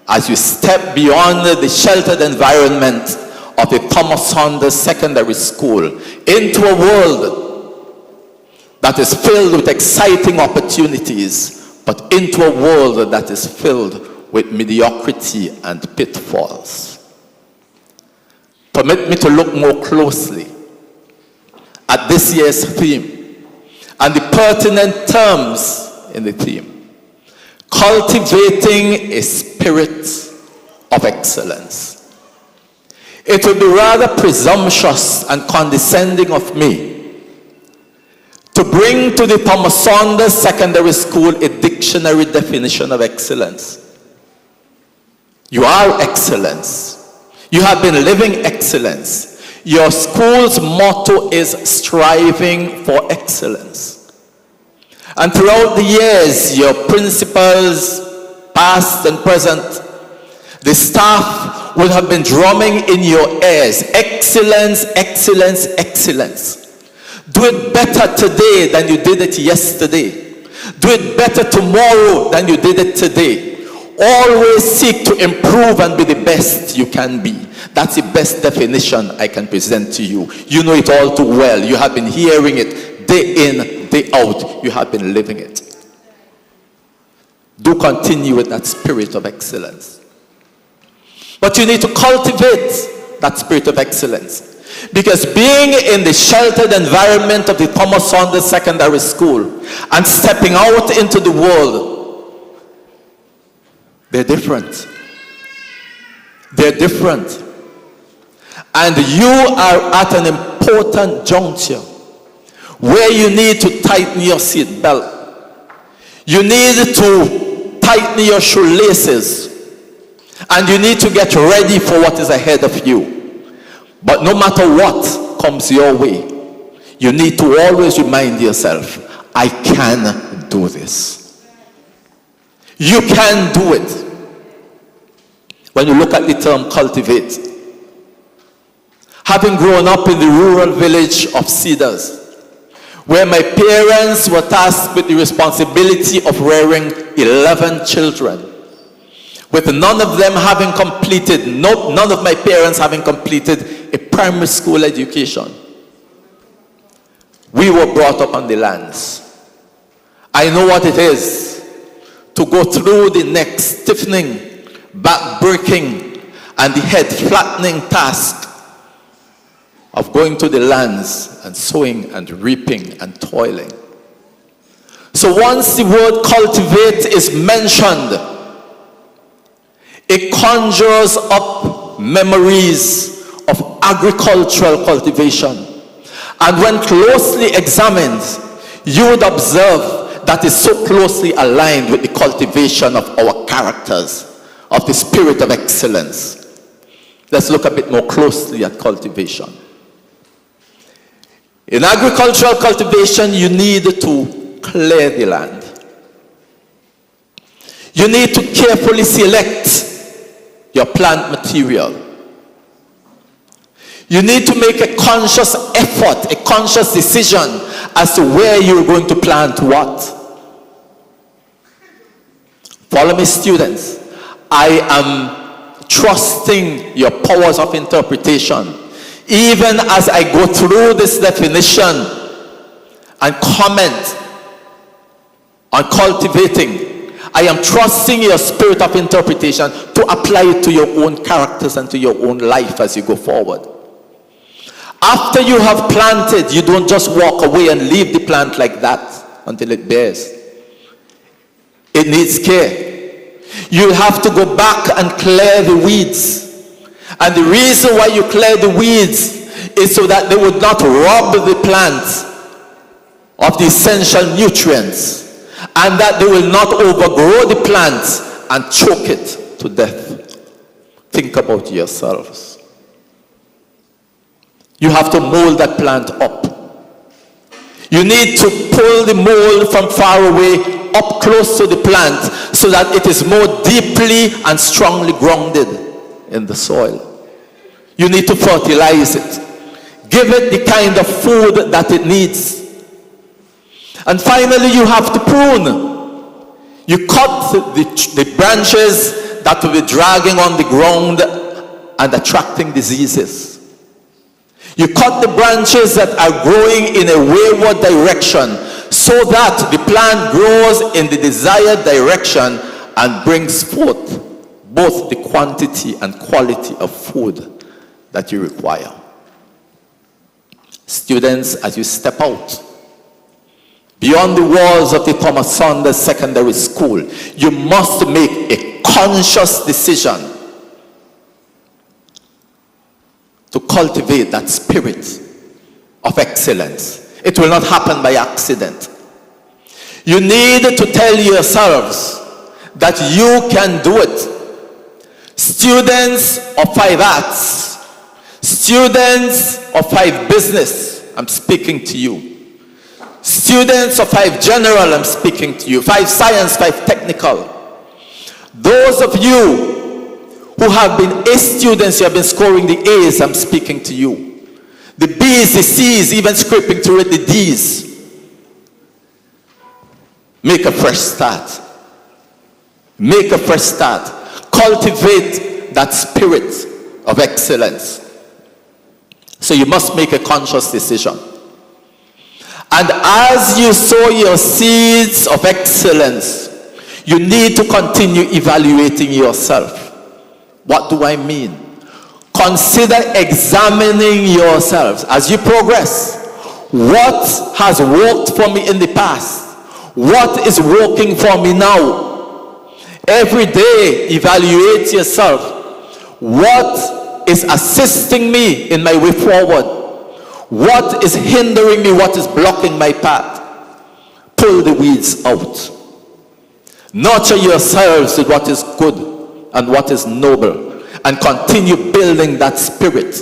as you step beyond the sheltered environment of the Thomas Saunders Secondary School into a world that is filled with exciting opportunities, but into a world that is filled with mediocrity and pitfalls. Permit me to look more closely at this year's theme and the pertinent terms in the theme. Cultivating a spirit of excellence. It would be rather presumptuous and condescending of me to bring to the Thomas Saunders Secondary School a dictionary definition of excellence. You are excellence. You have been living excellence. Your school's motto is striving for excellence. And throughout the years, your principals, past and present, the staff will have been drumming in your ears, excellence, excellence, excellence. Do it better today than you did it yesterday. Do it better tomorrow than you did it today. Always seek to improve and be the best you can be. That's the best definition I can present to you. You know it all too well. You have been hearing it day in, day out. You have been living it. Do continue with that spirit of excellence. But you need to cultivate that spirit of excellence. Because being in the sheltered environment of the Thomas Saunders Secondary School and stepping out into the world, they're different. They're different. And you are at an important juncture where you need to tighten your seat belt. You need to tighten your shoelaces. And you need to get ready for what is ahead of you. But no matter what comes your way, you need to always remind yourself, I can do this. You can do it. When you look at the term cultivate, having grown up in the rural village of Cedars, where my parents were tasked with the responsibility of rearing 11 children, with none of them having completed, none of my parents having completed a primary school education. We were brought up on the lands. I know what it is to go through the neck stiffening, back breaking, and the head flattening task of going to the lands and sowing and reaping and toiling. So once the word cultivate is mentioned, it conjures up memories of agricultural cultivation. And when closely examined, you would observe that is so closely aligned with the cultivation of our characters, of the spirit of excellence. Let's look a bit more closely at cultivation. In agricultural cultivation, you need to clear the land. You need to carefully select your plant material. You need to make a conscious effort, a conscious decision as to where you're going to plant what. Follow me, students. I am trusting your powers of interpretation. Even as I go through this definition and comment on cultivating, I am trusting your spirit of interpretation to apply it to your own characters and to your own life as you go forward. After you have planted, you don't just walk away and leave the plant like that until it bears. It needs care. You have to go back and clear the weeds. And the reason why you clear the weeds is so that they would not rob the plant of the essential nutrients, and that they will not overgrow the plant and choke it to death. Think about yourselves. You have to mold that plant up. You need to pull the mold from far away up close to the plant so that it is more deeply and strongly grounded in the soil. You need to fertilize it. Give it the kind of food that it needs. And finally, you have to prune. You cut the branches that will be dragging on the ground and attracting diseases. You cut the branches that are growing in a wayward direction so that the plant grows in the desired direction and brings forth both the quantity and quality of food that you require. Students, as you step out beyond the walls of the Thomas Saunders Secondary School, you must make a conscious decision to cultivate that spirit of excellence. It will not happen by accident. You need to tell yourselves that you can do it. Students of 5 arts, students of 5 business, I'm speaking to you. Students of 5 general, I'm speaking to you. 5 science, 5 technical. Those of you who have been A students, you have been scoring the A's, I'm speaking to you. The B's, the C's, even scraping through it, the D's. Make a fresh start. Make a fresh start. Cultivate that spirit of excellence. So you must make a conscious decision. And as you sow your seeds of excellence, you need to continue evaluating yourself. What do I mean? Consider examining yourselves as you progress. What has worked for me in the past? What is working for me now? Every day, evaluate yourself. What is assisting me in my way forward? What is hindering me? What is blocking my path? Pull the weeds out. Nurture yourselves with what is good and what is noble, and continue building that spirit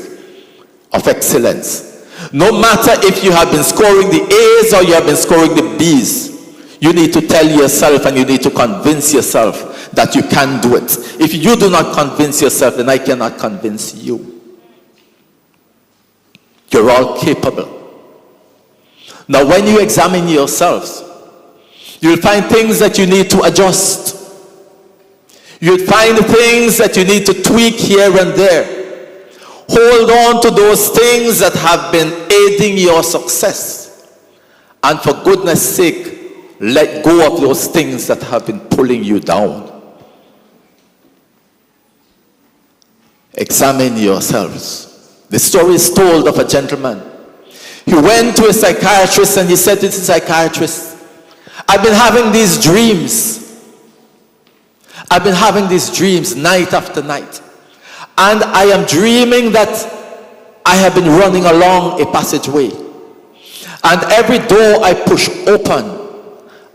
of excellence. No matter if you have been scoring the A's or you have been scoring the B's, you need to tell yourself and you need to convince yourself that you can do it. If you do not convince yourself, then I cannot convince you. You're all capable. Now, when you examine yourselves, you'll find things that you need to adjust. You'll find things that you need to tweak here and there. Hold on to those things that have been aiding your success. And for goodness sake, let go of those things that have been pulling you down. Examine yourselves. The story is told of a gentleman. He went to a psychiatrist and he said to the psychiatrist, I've been having these dreams. I've been having these dreams night after night. And I am dreaming that I have been running along a passageway. And every door I push open,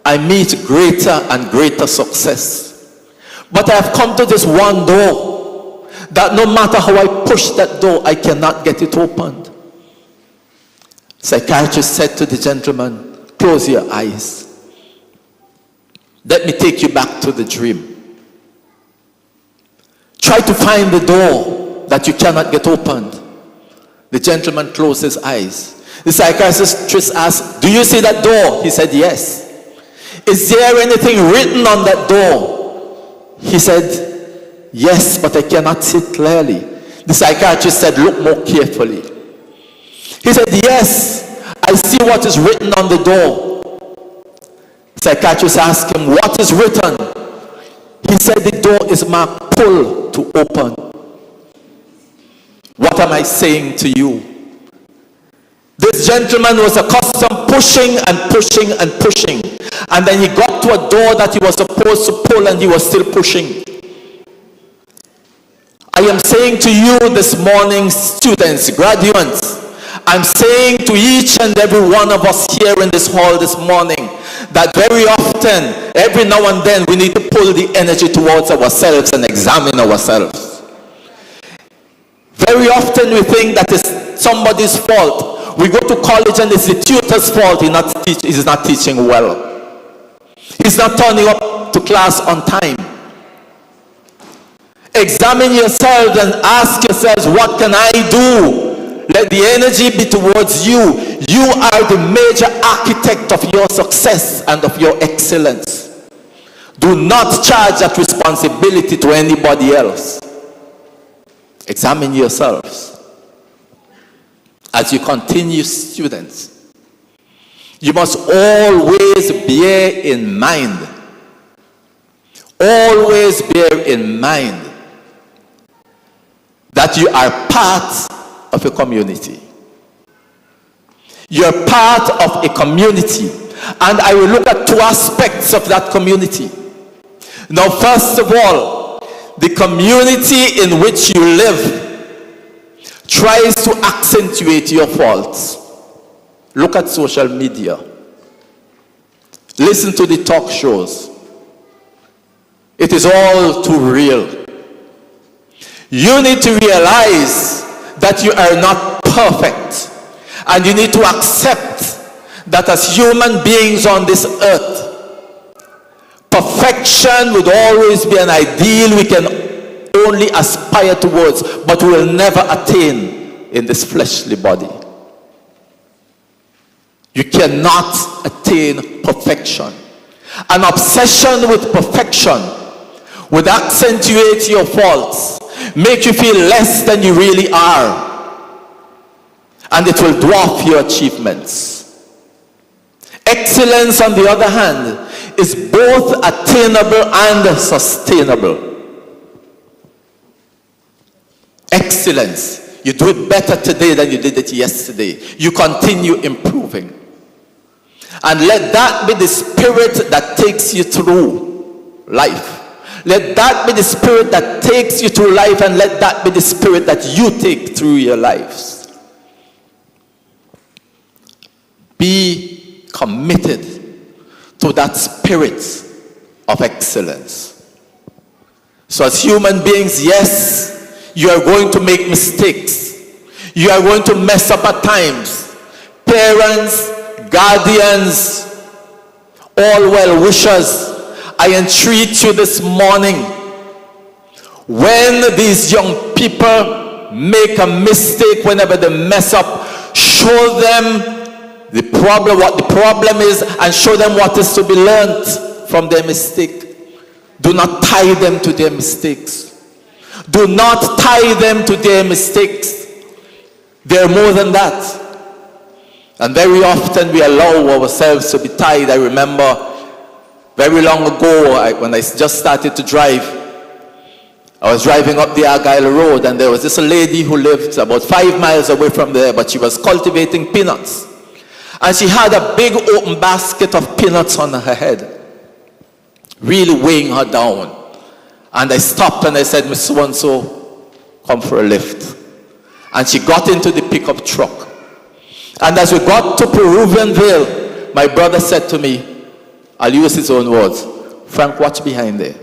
I meet greater and greater success. But I have come to this one door that no matter how I push that door, I cannot get it opened. Psychiatrist said to the gentleman, close your eyes. Let me take you back to the dream. Try to find the door that you cannot get opened. The gentleman closed his eyes. The psychiatrist asked, do you see that door? He said, yes. Is there anything written on that door? He said, yes, but I cannot see it clearly. The psychiatrist said, look more carefully. He said, yes, I see what is written on the door. The psychiatrist asked him, what is written? He said, the door is marked pull to open. What am I saying to you? This gentleman was accustomed pushing and pushing and pushing. And then he got to a door that he was supposed to pull and he was still pushing. I am saying to you this morning, students, graduates, I'm saying to each and every one of us here in this hall this morning, that very often, every now and then, we need to pull the energy towards ourselves and examine ourselves. Very often we think that it's somebody's fault. We go to college and it's the tutor's fault. He's not teaching well. He's not turning up to class on time. Examine yourselves and ask yourselves, what can I do? Let the energy be towards you. You are the major architect of your success and of your excellence. Do not charge that responsibility to anybody else. Examine yourselves. As you continue, students, You must always bear in mind, always bear in mind that you are part of a community. You're part of a community, and I will look at two aspects of that community. Now, first of all, the community in which you live tries to accentuate your faults. Look at social media. Listen to the talk shows. It is all too real. You need to realize that you are not perfect. And you need to accept that as human beings on this earth, perfection would always be an ideal we can only aspire towards, but we will never attain in this fleshly body. You cannot attain perfection. An obsession with perfection would accentuate your faults, make you feel less than you really are, and it will dwarf your achievements. Excellence, on the other hand, is both attainable and sustainable. Excellence, you do it better today than you did it yesterday. You continue improving. And let that be the spirit that takes you through life. Let that be the spirit that takes you through life, and let that be the spirit that you take through your lives. Be committed to that spirit of excellence. So as human beings, yes, you are going to make mistakes. You are going to mess up at times. Parents, guardians, all well-wishers, I entreat you this morning, when these young people make a mistake, whenever they mess up, show them the problem, what the problem is, and show them what is to be learned from their mistake. Do not tie them to their mistakes. Do not tie them to their mistakes. They're more than that. And very often we allow ourselves to be tied. I remember very long ago, when I just started to drive, I was driving up the Argyle Road, and there was this lady who lived about 5 miles away from there, but she was cultivating peanuts. And she had a big open basket of peanuts on her head, really weighing her down. And I stopped and I said, "Miss So-and-so, come for a lift." And she got into the pickup truck. And as we got to Peruvian Vale, my brother said to me, I'll use his own words, "Frank, watch behind there."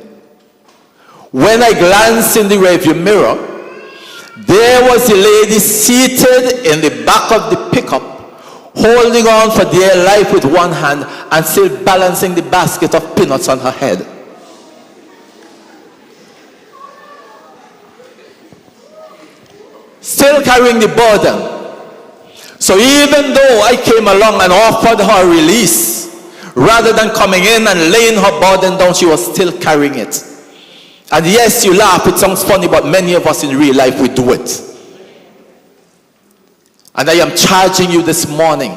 When I glanced in the rearview mirror, there was a lady seated in the back of the pickup, holding on for dear life with one hand and still balancing the basket of peanuts on her head. Still carrying the burden. So even though I came along and offered her a release, rather than coming in and laying her burden down, she was still carrying it. And yes, you laugh, it sounds funny, but many of us in real life, we do it. And I am charging you this morning,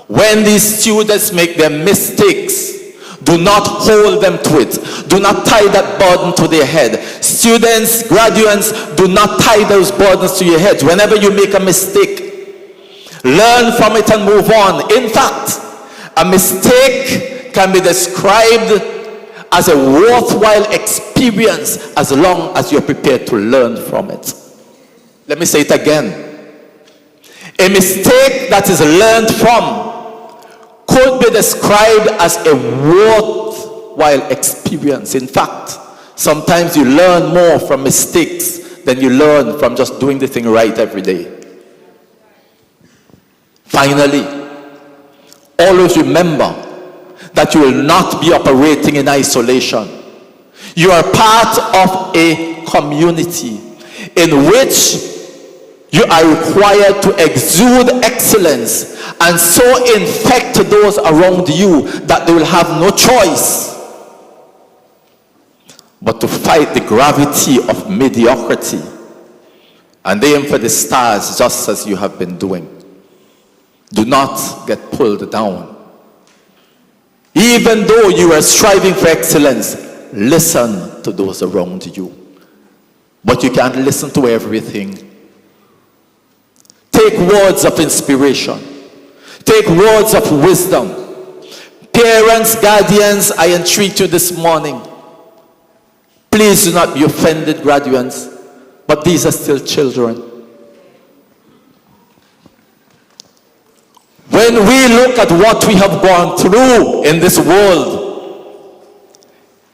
when these students make their mistakes, do not hold them to it. Do not tie that burden to their head. Students, graduates, do not tie those burdens to your heads. Whenever you make a mistake, learn from it and move on. In fact, a mistake can be described as a worthwhile experience as long as you're prepared to learn from it. Let me say it again. A mistake that is learned from could be described as a worthwhile experience. In fact, sometimes you learn more from mistakes than you learn from just doing the thing right every day. Finally, always remember that you will not be operating in isolation. You are part of a community in which you are required to exude excellence and so infect those around you that they will have no choice but to fight the gravity of mediocrity and aim for the stars, just as you have been doing. Do not get pulled down. Even though you are striving for excellence, listen to those around you. But you can't listen to everything. Take words of inspiration. Take words of wisdom. Parents, guardians, I entreat you this morning. Please do not be offended, graduates, but these are still children. When we look at what we have gone through in this world,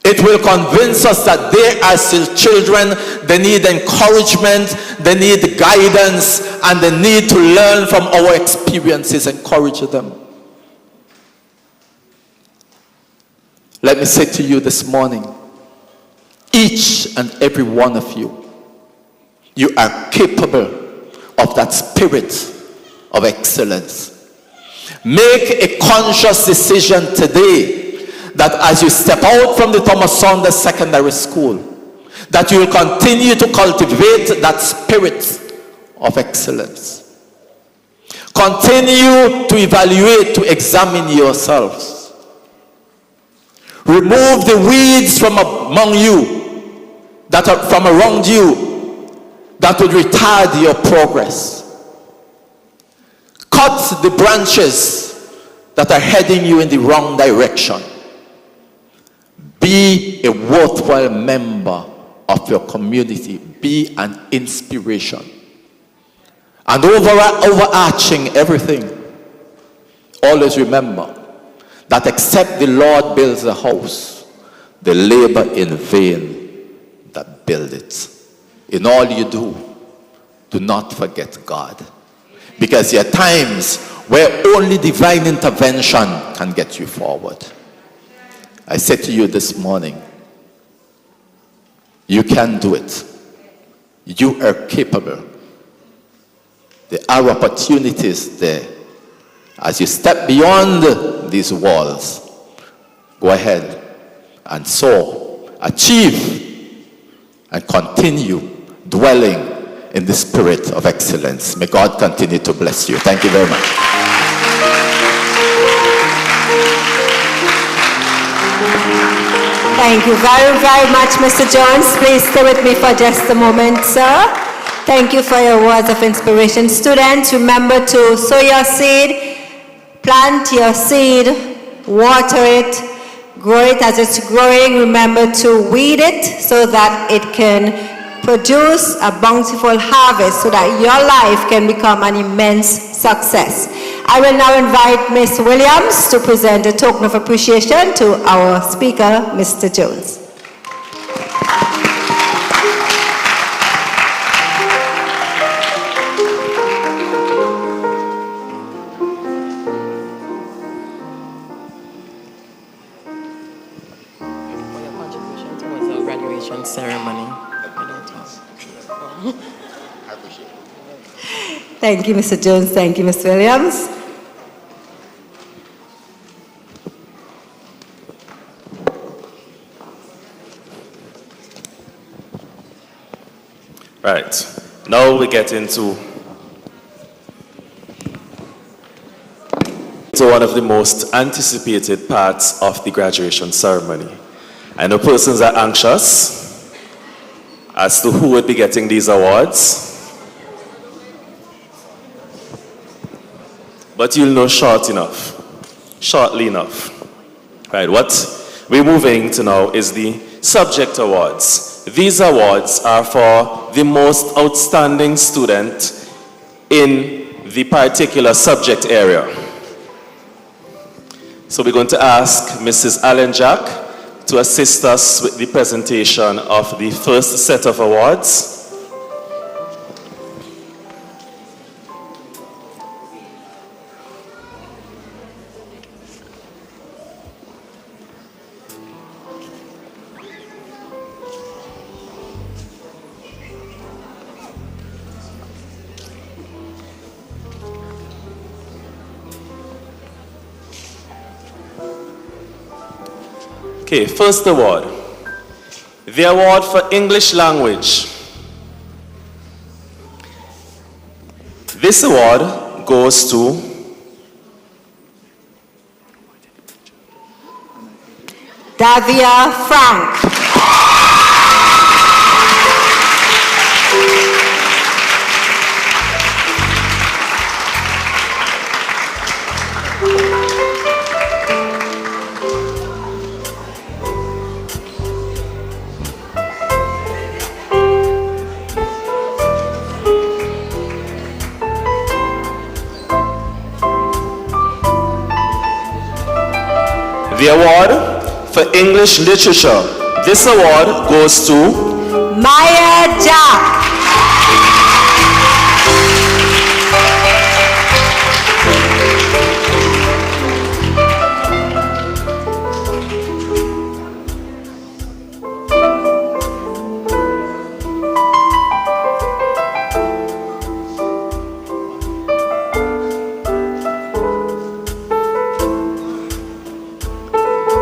it will convince us that they are still children. They need encouragement, they need guidance, and they need to learn from our experiences. Encourage them. Let me say to you this morning, each and every one of you, you are capable of that spirit of excellence. Make a conscious decision today that as you step out from the Thomas Saunders Secondary School, that you will continue to cultivate that spirit of excellence. Continue to evaluate, to examine yourselves. Remove the weeds from among you, that are from around you, that would retard your progress. Cut the branches that are heading you in the wrong direction. Be a worthwhile member of your community. Be an inspiration. And overarching everything, always remember that except the Lord builds a house, they labor in vain that build it. In all you do not forget God. Because there are times where only divine intervention can get you forward. I said to you this morning, you can do it. You are capable. There are opportunities there. As you step beyond these walls, go ahead and soar, achieve, and continue dwelling in the spirit of excellence. May God continue to bless you. Thank you very much. Thank you very, very much, Mr. Jones. Please stay with me for just a moment, sir. Thank you for your words of inspiration. Students, remember to sow your seed, plant your seed, water it, grow it as it's growing. Remember to weed it so that it can produce a bountiful harvest so that your life can become an immense success. I will now invite Ms. Williams to present a token of appreciation to our speaker, Mr. Jones. For your contribution towards our graduation ceremony. I appreciate it. Thank you, Mr. Jones. Thank you, Ms. Williams. Right. Now we get into one of the most anticipated parts of the graduation ceremony. I know persons are anxious as to who would be getting these awards, but you'll know shortly enough. Right, what we're moving to now is the subject awards. These awards are for the most outstanding student in the particular subject area. So we're going to ask Mrs. Allen Jack to assist us with the presentation of the first set of awards. Okay, first award. The award for English language. This award goes to Davia Frank. The award for English literature. This award goes to Maya Jack.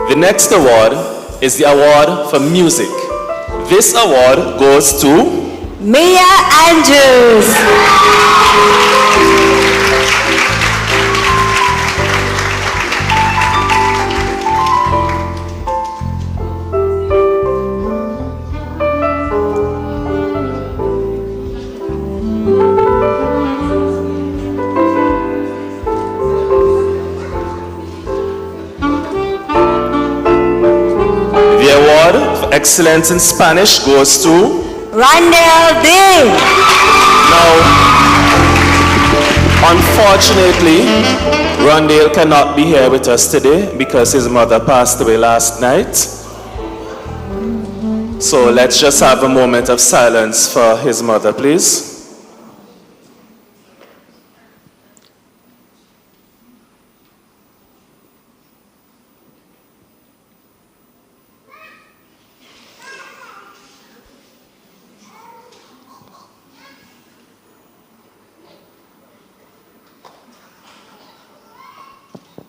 The next award is the award for music. This award goes to Mia Andrews. The award for excellence in Spanish goes to Randall Dean. Now, unfortunately, Rondale cannot be here with us today because his mother passed away last night. So let's just have a moment of silence for his mother, please.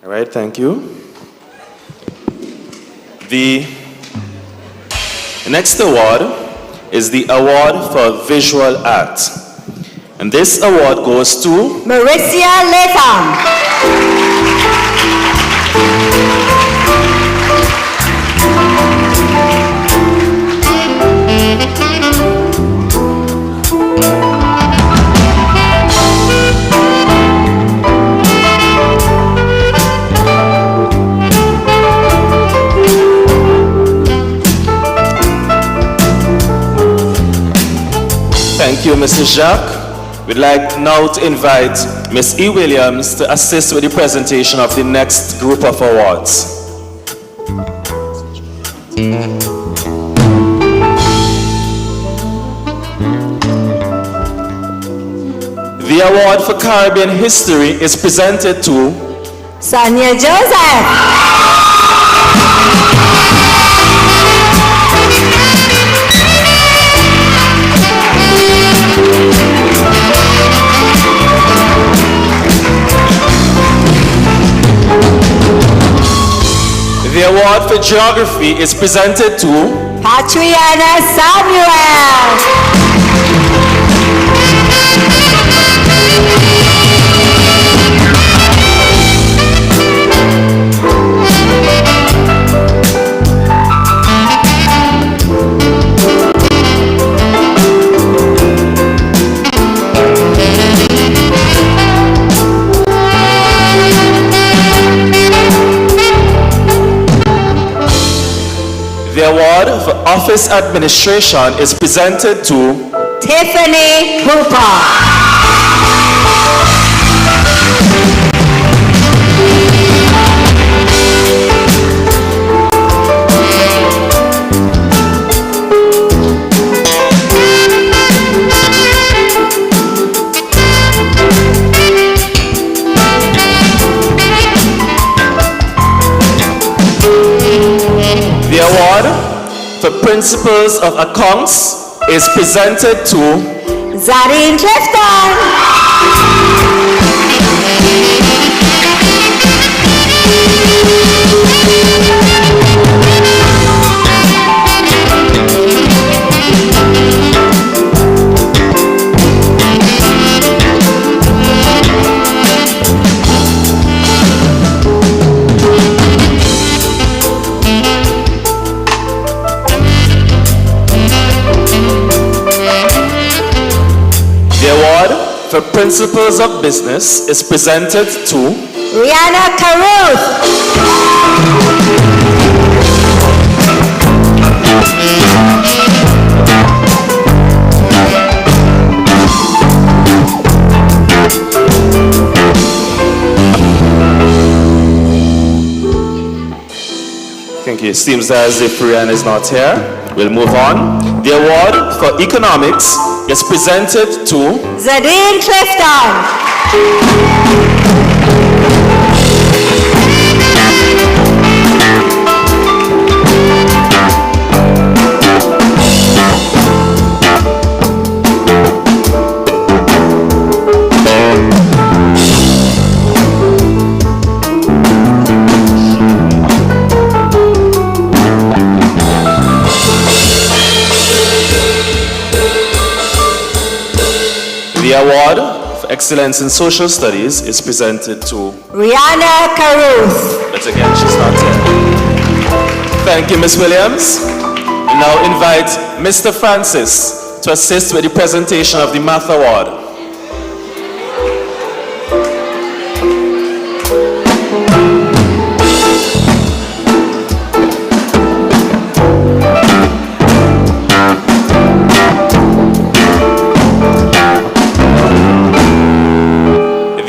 All right, thank you. The next award is the award for visual art. And this award goes to Maricia Latham. Thank you, Mrs. Jacques. We'd like now to invite Ms. E. Williams to assist with the presentation of the next group of awards. The award for Caribbean history is presented to Sonia Joseph. The award for geography is presented to Patriana Samuel. The award for office administration is presented to Tiffany Hooper. The award for principles of accounts is presented to Zadine Clifton. for Principles of Business is presented to Rihanna Caruth. Thank you. It seems as if Rihanna is not here. We'll move on. The award for Economics is presented to Zadine Clifton. The award for Excellence in Social Studies is presented to Rihanna Caruth. but again, she's not here. Thank you, Ms. Williams. We now invite Mr. Francis to assist with the presentation of the Math Award.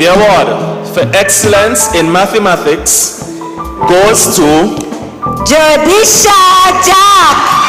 The award for Excellence in Mathematics goes to Jodisha Jack.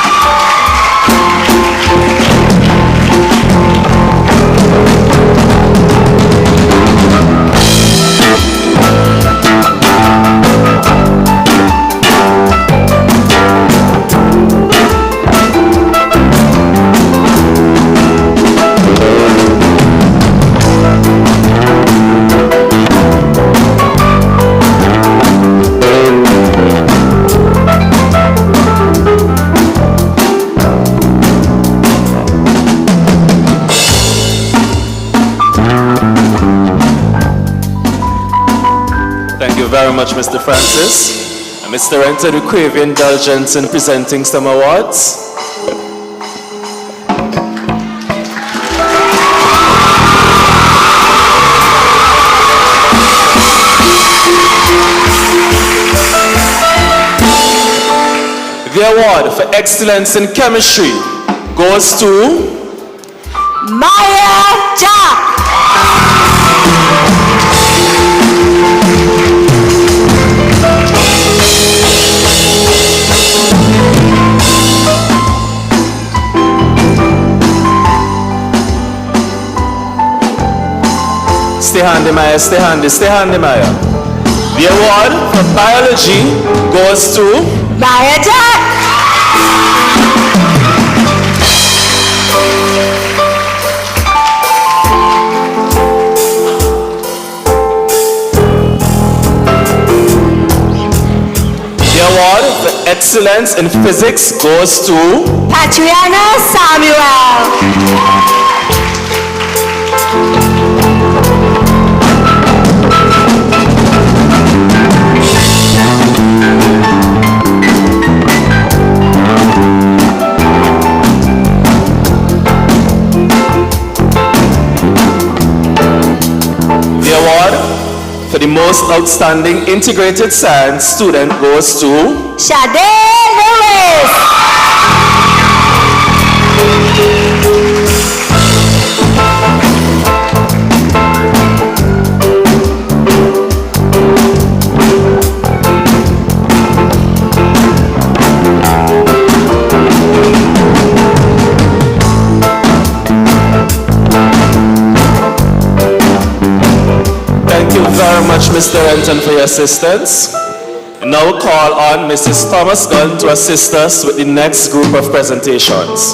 Thank you very much, Mr. Francis. And Mr. Renton, we crave your indulgence in presenting some awards. The award for Excellence in Chemistry goes to Maya Jack. Stay handy, Maya, stay handy, Maya. The award for Biology goes to Maya Jack. The award for Excellence in Physics goes to Patriana Samuel. The award for the most outstanding integrated science student goes to Sade Lewis. Thank you very much, Mr. Renton, for your assistance. Now we'll call on Mrs. Thomas Gunn to assist us with the next group of presentations.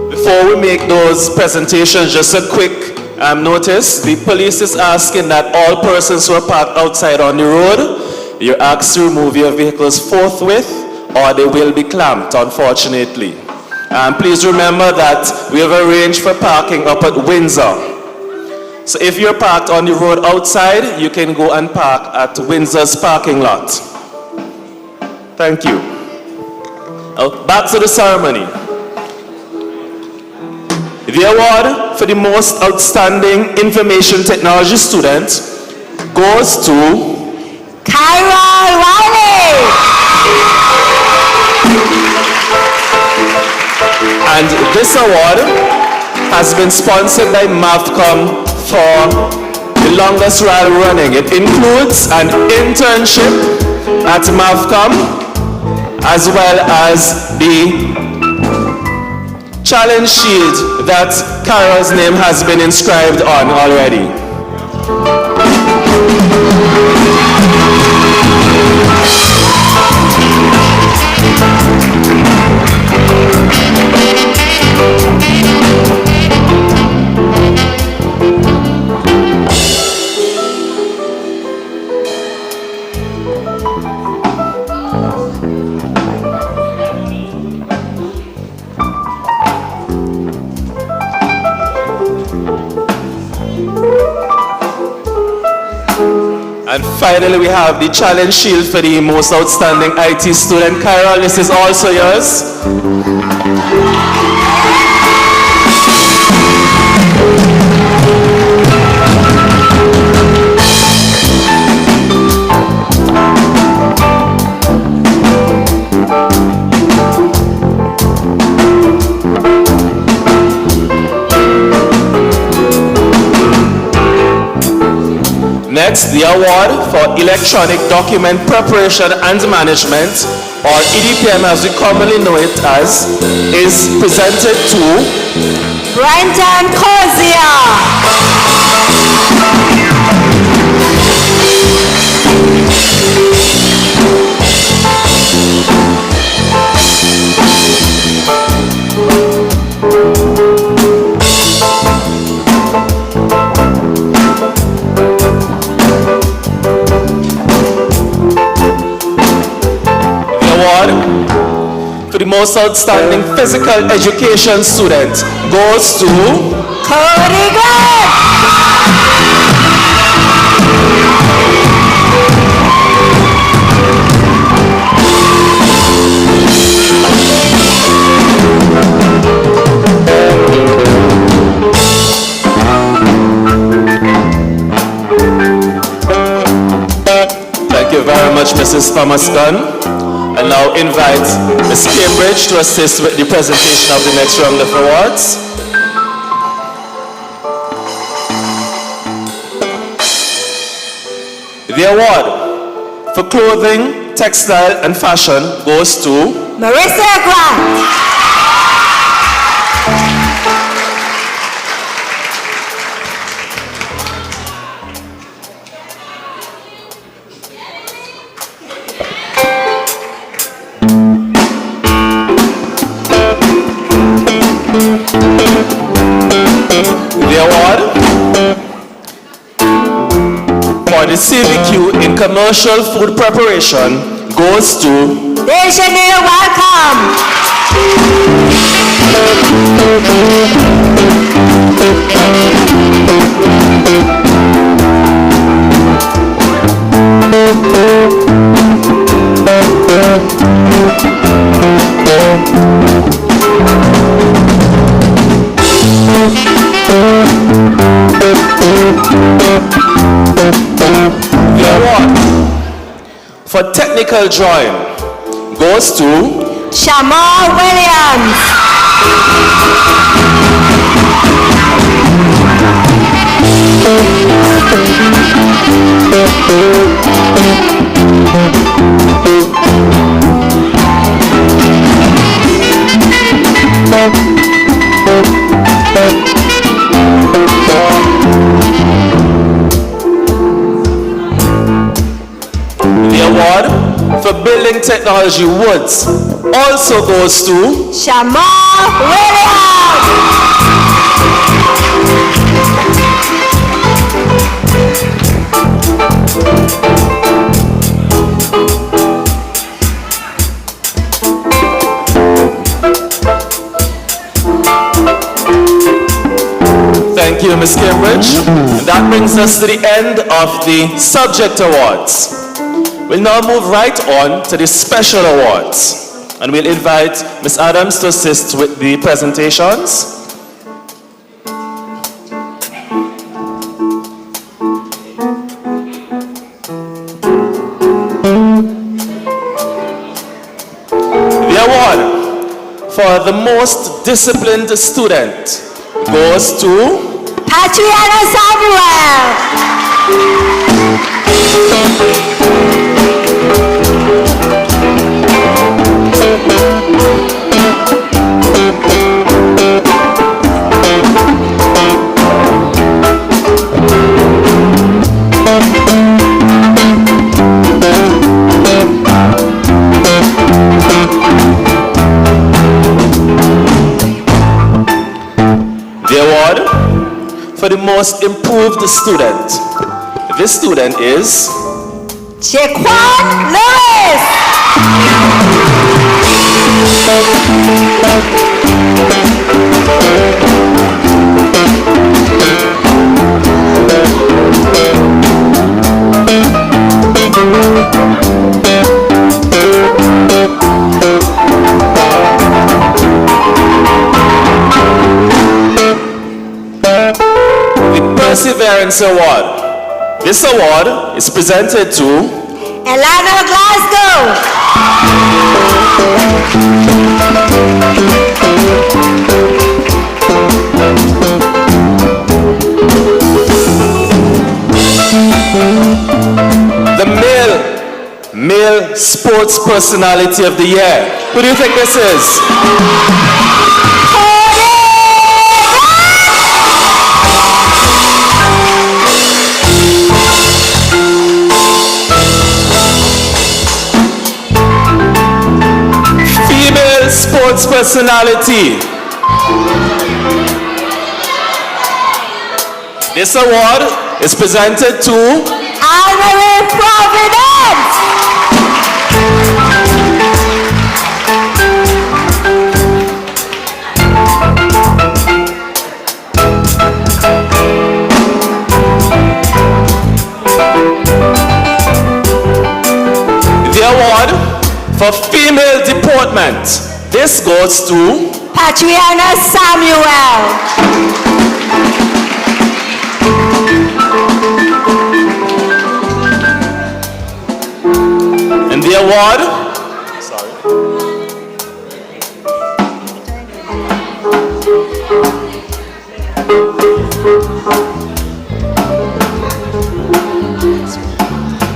Before we make those presentations, just a quick notice. The police is asking that all persons who are parked outside on the road, you're asked to remove your vehicles forthwith or they will be clamped, unfortunately. Please remember that we have arranged for parking up at Windsor. So if you're parked on the road outside, you can go and park at Windsor's parking lot. Thank you. Back to the ceremony. The award for the most outstanding information technology student goes to Carol Wiley. And this award has been sponsored by MAVCOM for the longest while running. It includes an internship at MAVCOM as well as the challenge shield that Carol's name has been inscribed on already. And finally, we have the challenge shield for the most outstanding IT student. Carol, this is also yours. Next, the award for Electronic Document Preparation and Management, or EDPM as we commonly know it as, is presented to Brendan Kozia. For the most outstanding physical education student goes to Cody Good. Thank you very much, Mrs. Thomas Gunn. And now invite Ms. Cambridge to assist with the presentation of the next round of awards. The award for clothing, textile, and fashion goes to Marissa Grant. The award for the CVQ in commercial food preparation goes to Dejanir, welcome. The award for technical drawing goes to Shamar Williams. The award for building technology woods also goes to Shamar Williams. Thank you, Ms. Cambridge. And that brings us to the end of the subject awards. We'll now move right on to the special awards. And we'll invite Ms. Adams to assist with the presentations. The award for the most disciplined student goes to Patriana Samuel. the award for the most improved student. This student is Jaquan Lewis. the Perseverance Award. This award is presented to Elana Glasgow. the male sports personality of the year. Who do you think this is? Female sports personality. This award is presented to Anne-Marie Providence. the award for female deportment. This goes to Patriana Samuel. and the award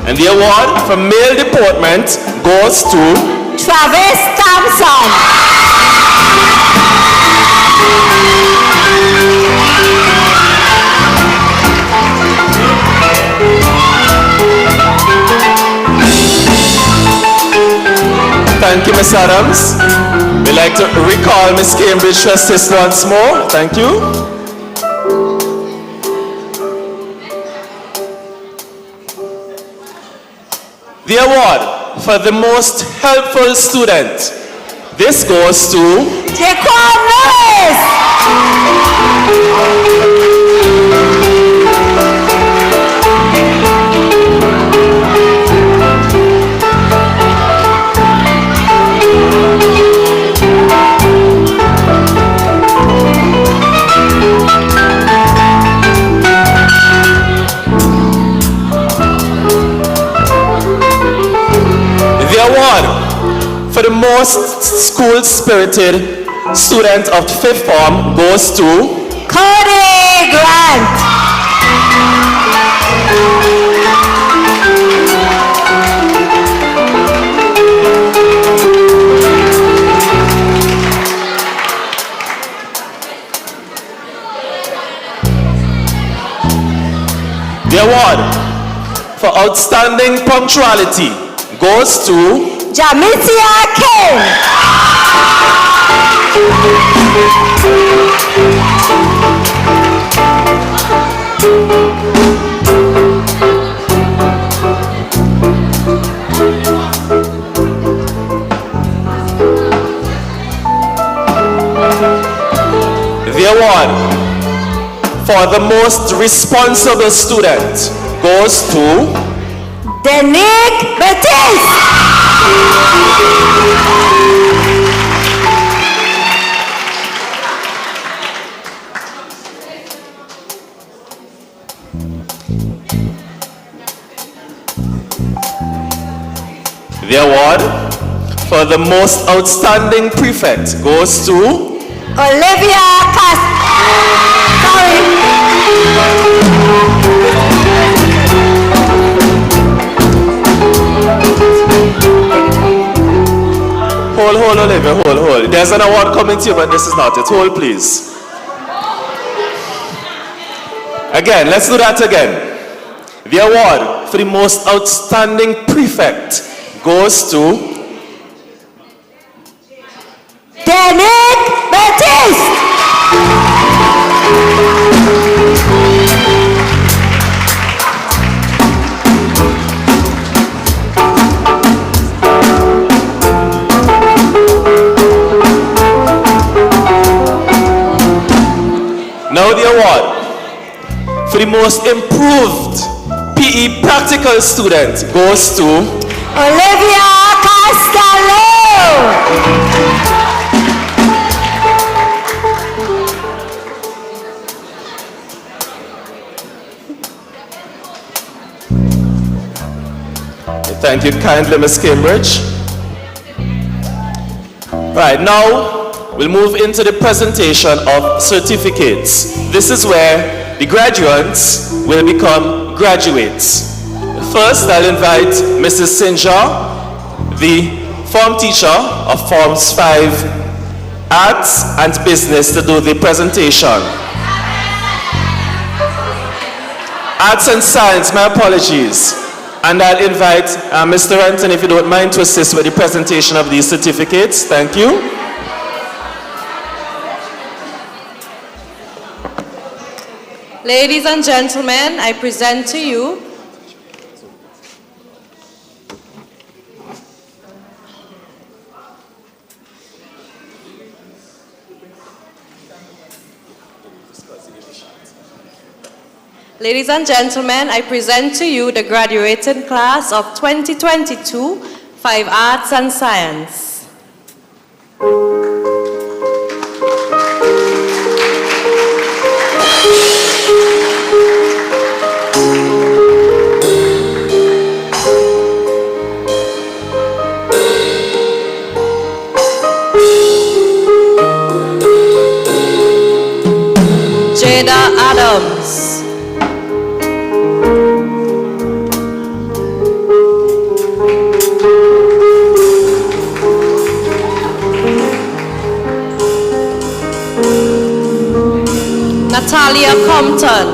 and the award for male deportment goes to Travis Thompson. Thank you, Ms. Adams. We'd like to recall Ms. Cambridge to assist once more. Thank you. The award for the most helpful student. This goes to Jaquan Lewis. the award for the most school-spirited student of fifth form goes to Cody Grant. the award for outstanding punctuality goes to Jamicia King. the award for the most responsible student goes to Denick Betis. The award for the most outstanding prefect goes to Olivia Hold, Olivia, hold. There's an award coming to you, but this is not it. Hold, please. Again, let's do that again. The award for the most outstanding prefect goes to Denick Betis. Now the award for the most improved PE practical student goes to Olivia Castello. Thank you kindly, Ms. Cambridge. Right, now we'll move into the presentation of certificates. This is where the graduates will become graduates. First, I'll invite Mrs. Singer, the form teacher of Forms 5, Arts and Business, to do the presentation. Arts and Science, my apologies. And I'll invite Mr. Renton, if you don't mind, to assist with the presentation of these certificates. Thank you. Ladies and gentlemen, I present to you the graduating class of 2022, 5 Arts and Science. Jada Adams. Natalia Compton.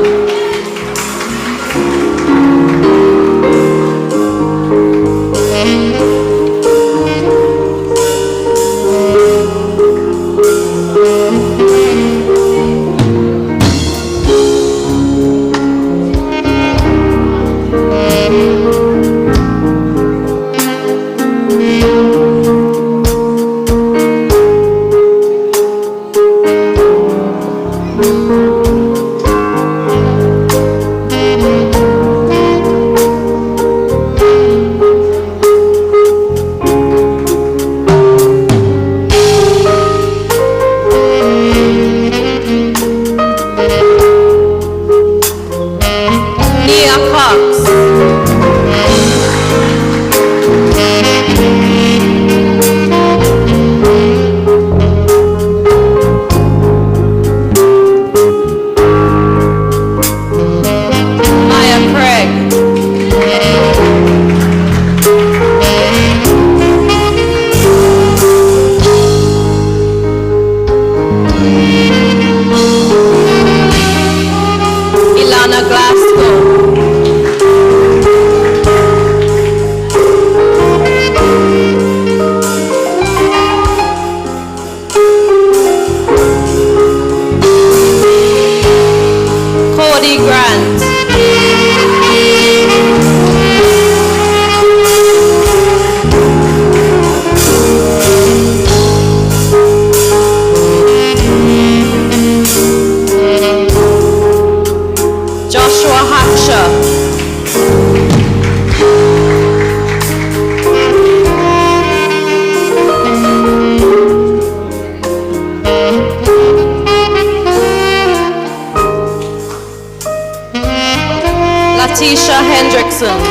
Letitia Hendrickson.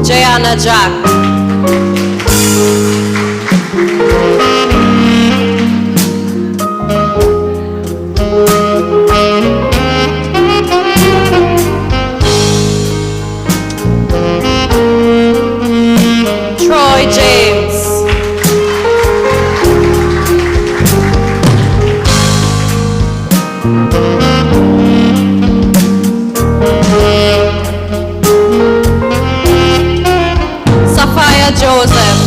Jayana Jack. Troy James. Sophia Joseph.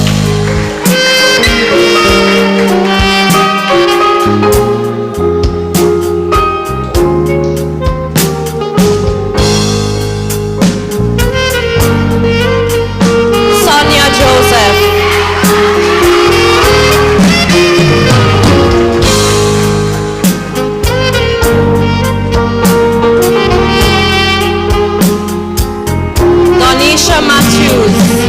Sonia Joseph. Donisha Matthews.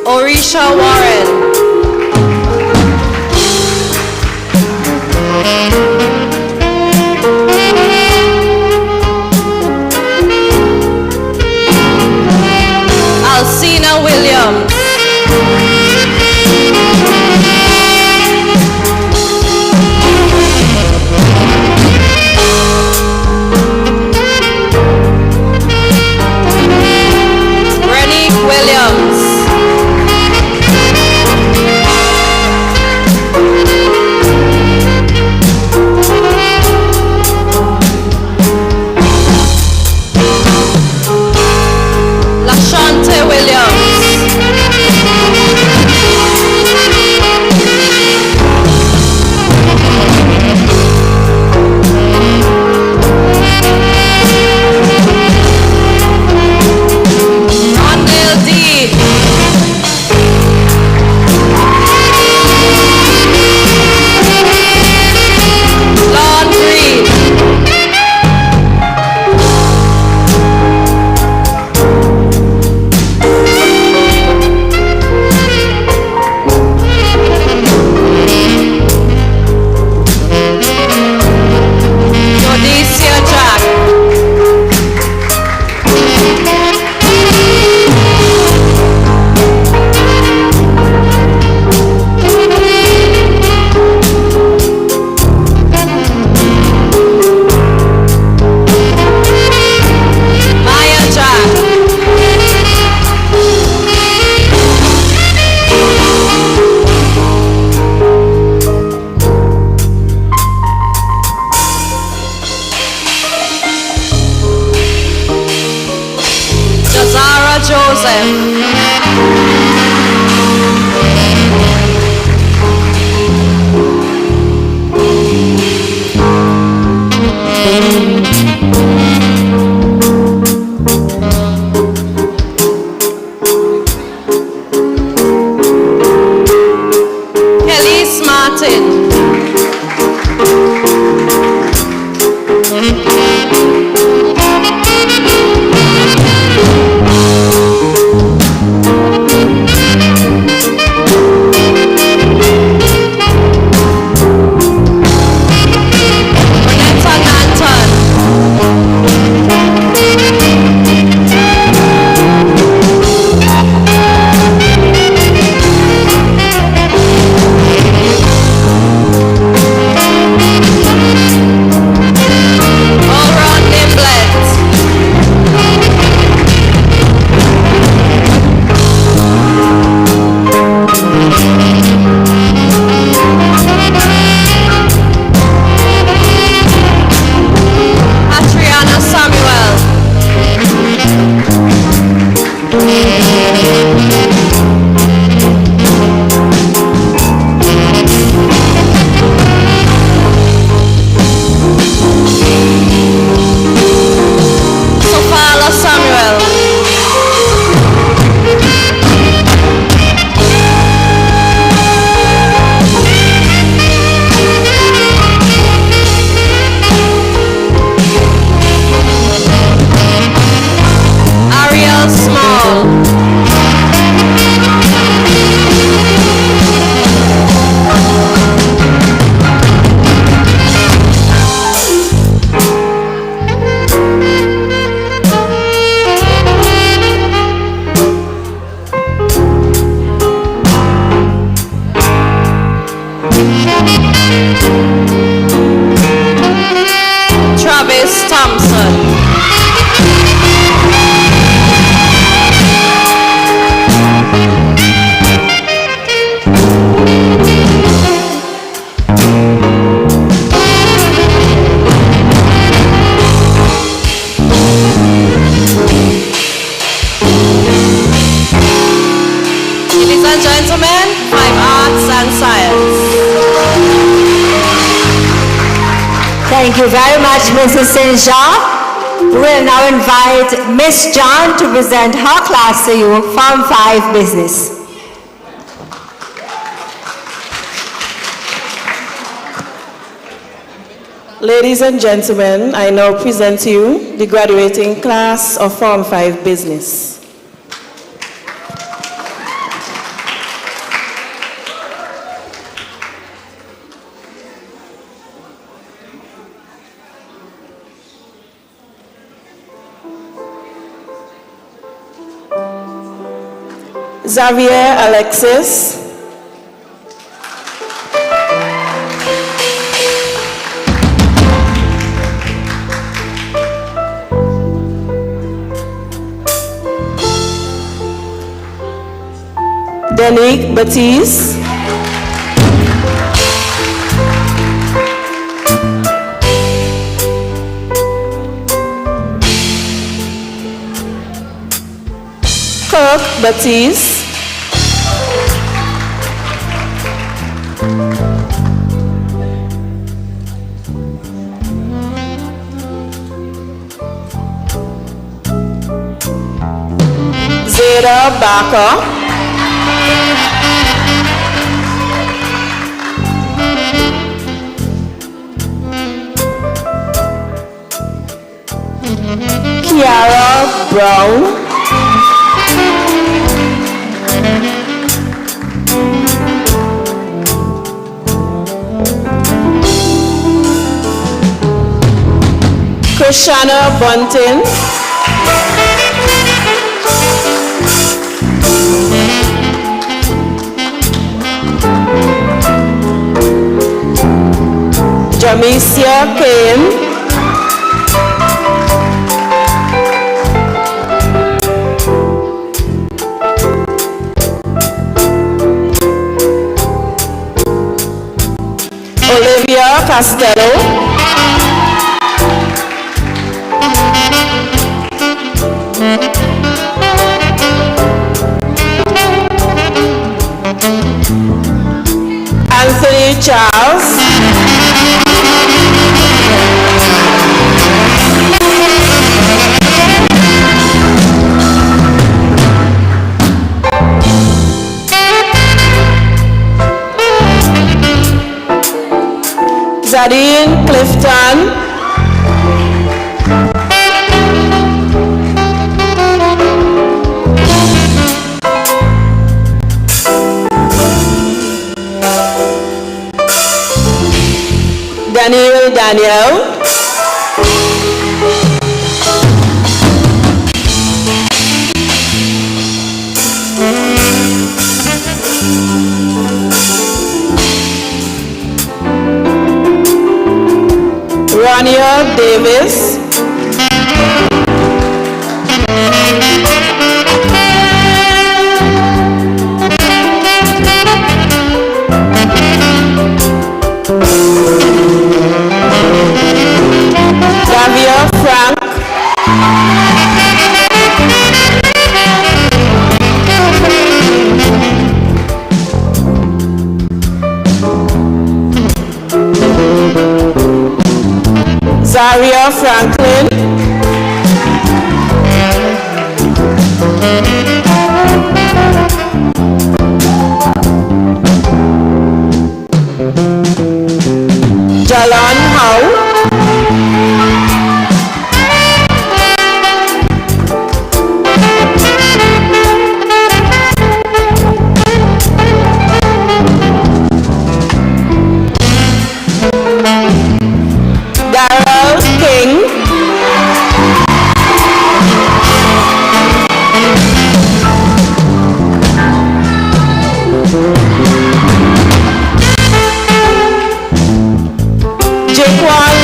Orisha Warren. Alcina Williams. Renique Williams. Lashante Williams. Rondale Dean. Lon Green. Rhodesia Jack. Maya Jack. Jazara Joseph. Kelly's Martin. Thank you very much, Mrs. St. Jean. We will now invite Miss John to present her class to you, Form 5 Business. Ladies and gentlemen, I now present to you the graduating class of Form 5 Business. Xavier Alexis. Denique Baptiste. Kirk Baptiste. Zeta Baca. Kiara Brown. Krishana Bunting. Jamicia Kane. Olivia Castello. Anthony Charles. Zadine Clifton. Daniel. Rania Davis. Davia Frank. Zaria Franklin. Jalan Howe. Jaquan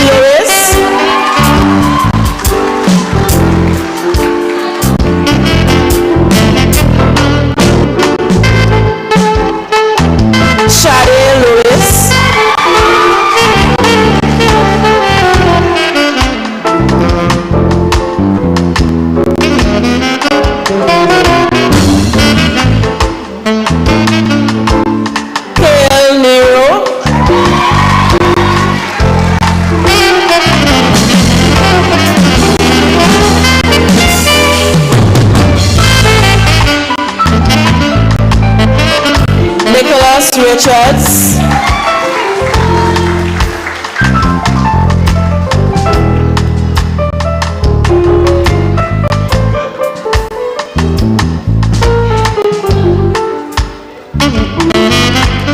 Richards.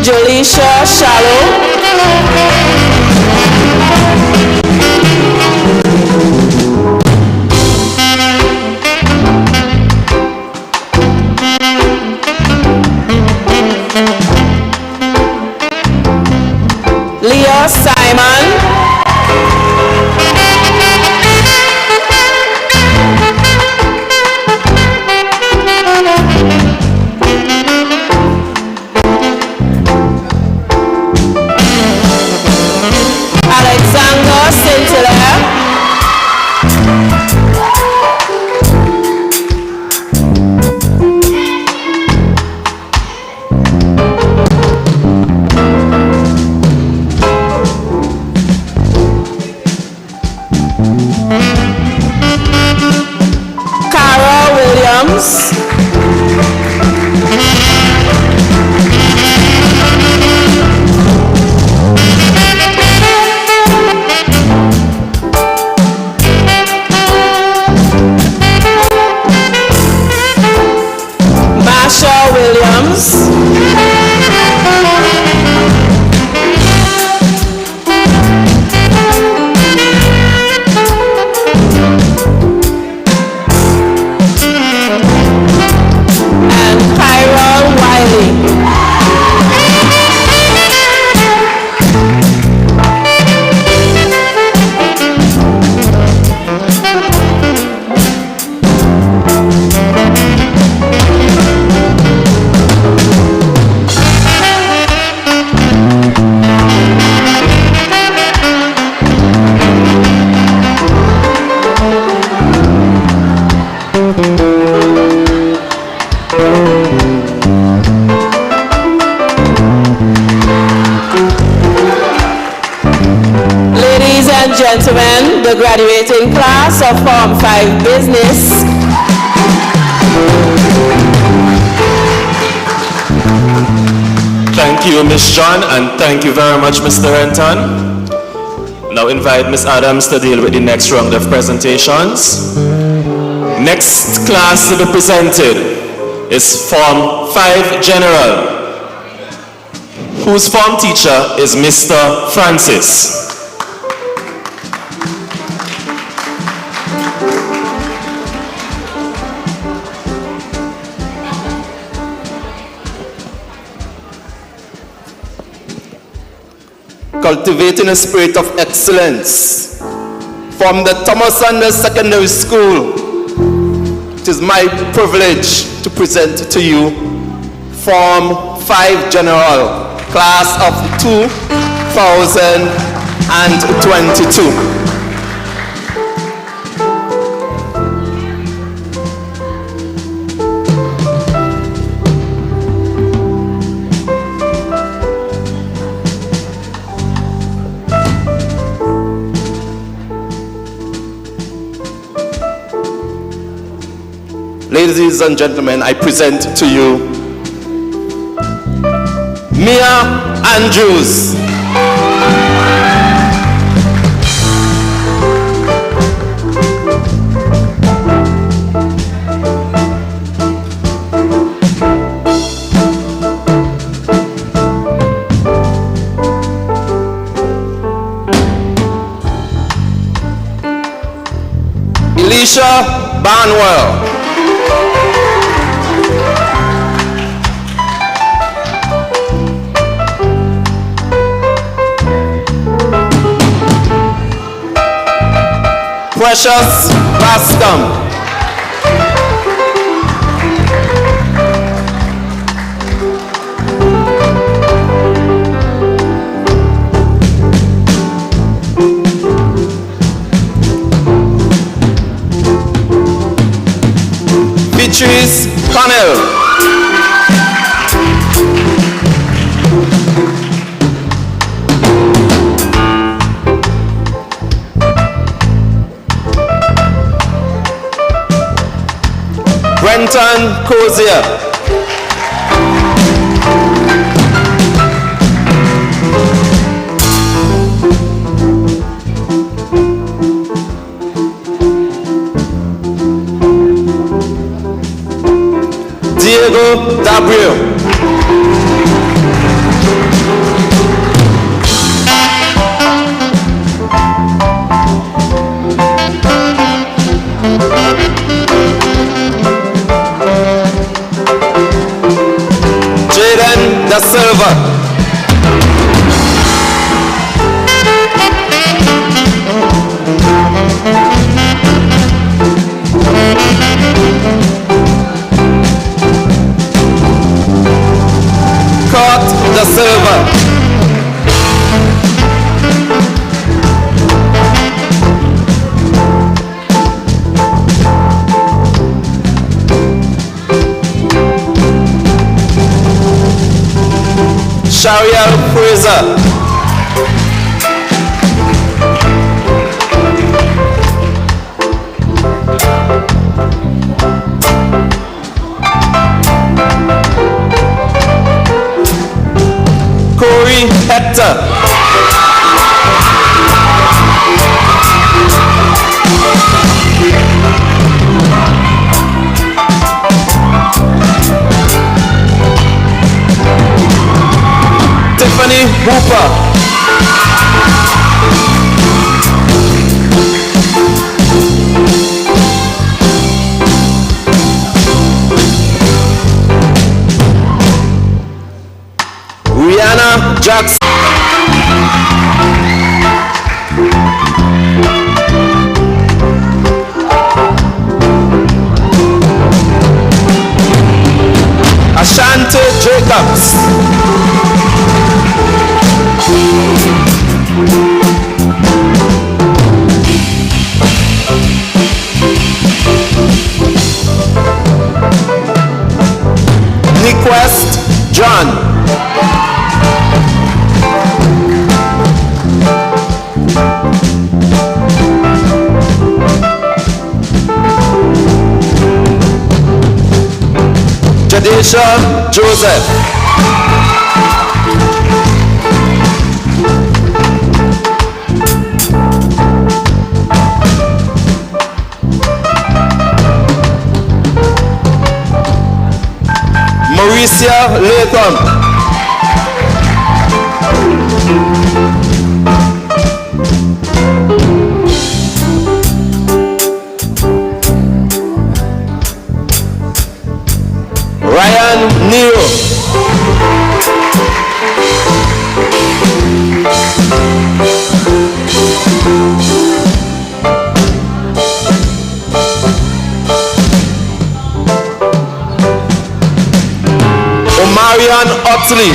Jolisha Shallow. Leah Simon. Alexander Sinclair. Cara Williams. Marsha Williams. And Kyra Wiley. Ladies and gentlemen, the graduating class of Form 5 Business. Thank you, Ms. John, and thank you very much, Mr. Renton. Now invite Ms. Adams to deal with the next round of presentations. Next class to be presented is Form 5 General, whose form teacher is Mr. Francis. Cultivating a spirit of excellence from the Saunders Secondary School. It is my privilege to present to you Form 5 General, Class of 2022. Ladies and gentlemen, I present to you Mia Andrews. Elisha Barnwell. Precious Bascom. Beatrice Connell. Brenton Cozier. silver. Caught the silver. Shariel Fraser. Corey Hector. Tiffany Hooper. Rihanna Jackson. Ashanti Jacobs. Niquest John. Jadesha Joseph. Mauricia Latham. Ryan Nero. Omarion Otley.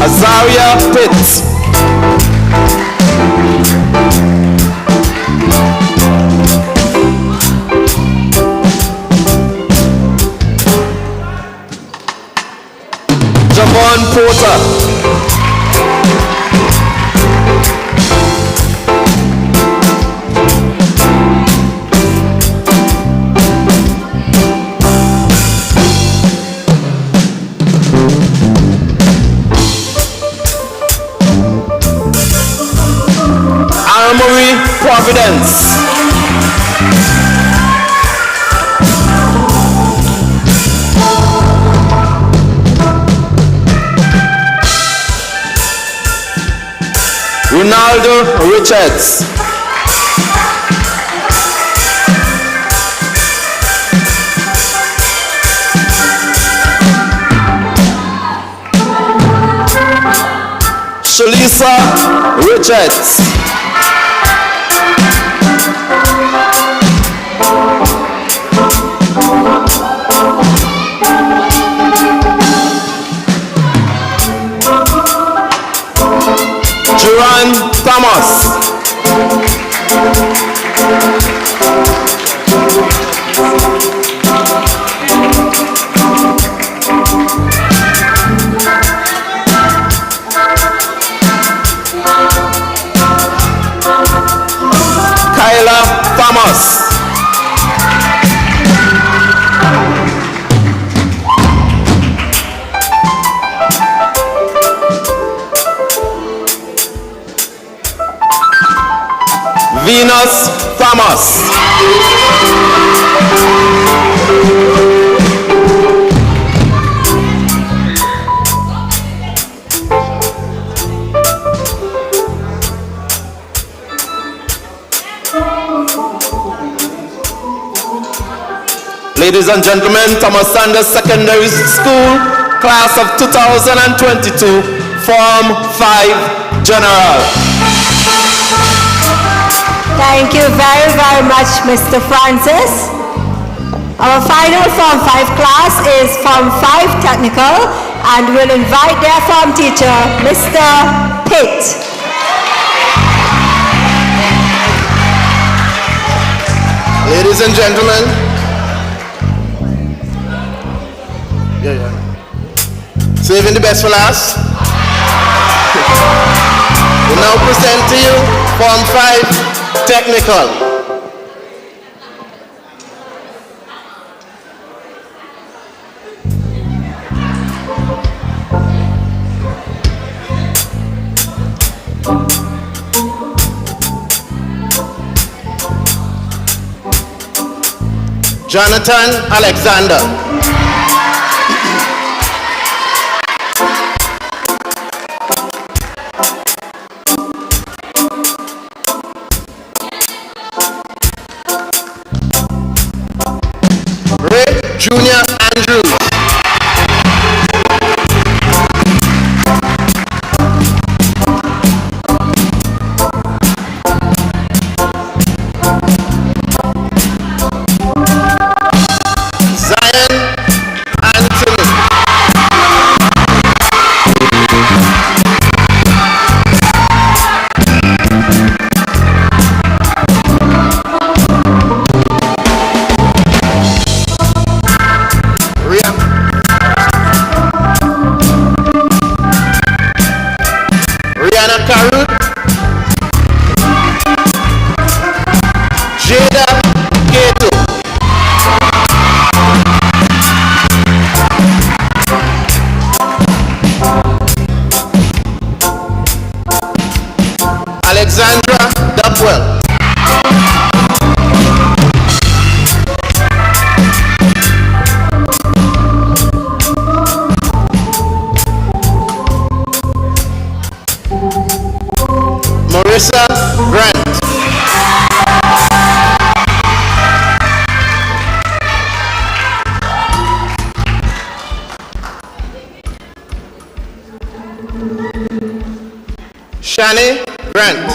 Azaria Pitts. Javon Porter. Armory Providence. Ronaldo Richards. Shalisa Richards. Joanne Thomas. Kyla Thomas. Venus Thomas. Ladies and gentlemen, Thomas Saunders Secondary School, class of 2022, Form 5 General. Thank you very, very much, Mr. Francis. Our final Form 5 class is Form 5 Technical, and we'll invite their form teacher, Mr. Pitt. Ladies and gentlemen, saving the best for last. We now present to you Form 5 Technical. Jonathan Alexander. Ray Junior Andrews. Alexandra Dupwell. Marissa Grant. Shani Grant.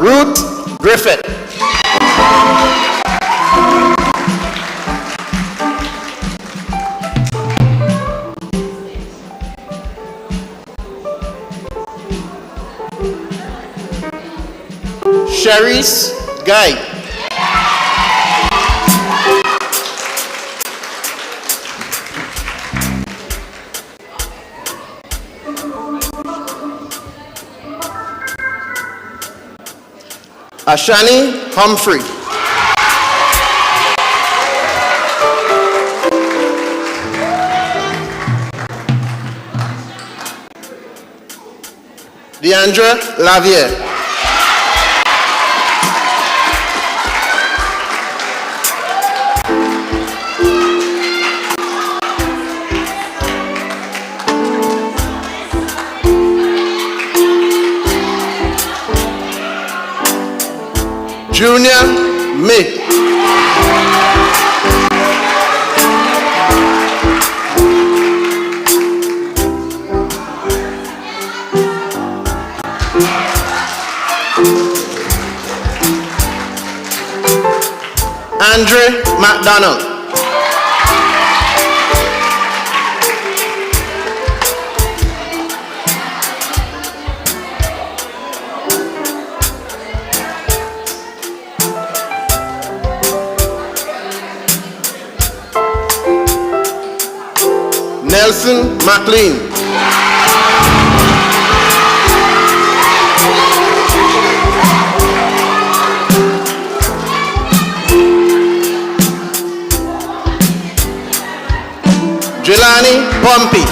Ruth Griffith. Cherise Guy. Ashani Humphrey. Deandra Lavier. Junior May. Andre McDonald. Nelson McLean. Jelani Pompey.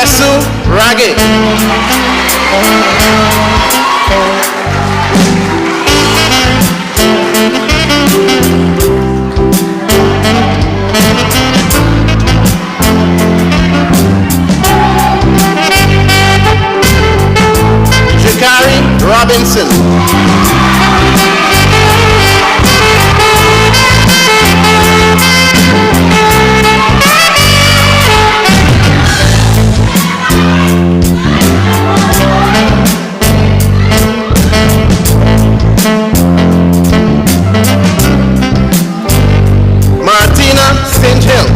Jesu Raggi. Jakari Robinson. Martina St. Hill.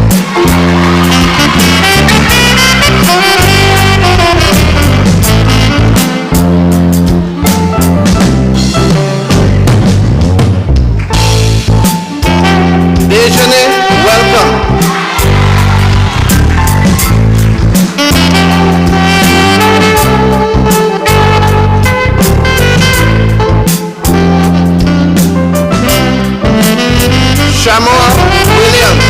Dejane, welcome. Shamoa Williams.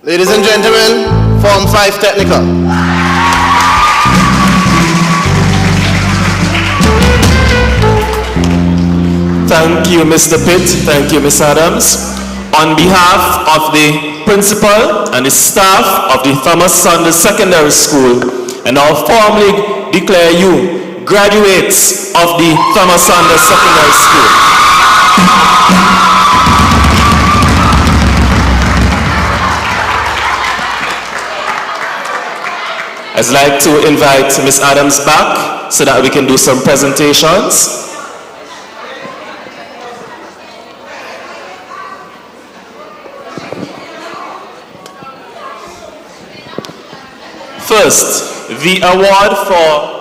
Ladies and gentlemen, Form 5 Technical. Thank you, Mr. Pitt. Thank you, Ms. Adams. On behalf of the principal and the staff of the Thomas Saunders Secondary School, and I formally declare you graduates of the Thomas Saunders Secondary School. I'd like to invite Ms. Adams back so that we can do some presentations. First, the award for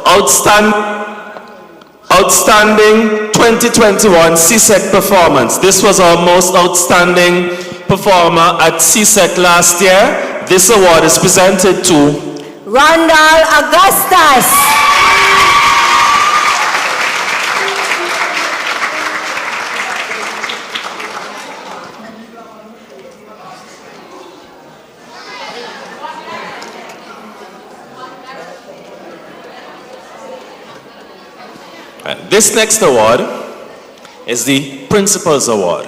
outstanding 2021 CSEC performance. This was our most outstanding performer at CSEC last year. This award is presented to Rondal Augustus. This next award is the Principal's Award.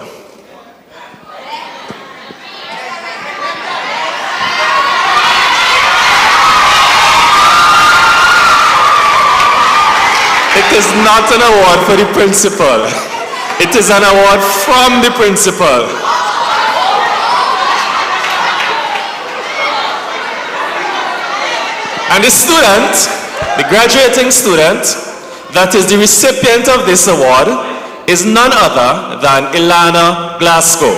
It is not an award for the principal. It is an award from the principal. And the student, the graduating student, that is the recipient of this award is none other than Ilana Glasgow.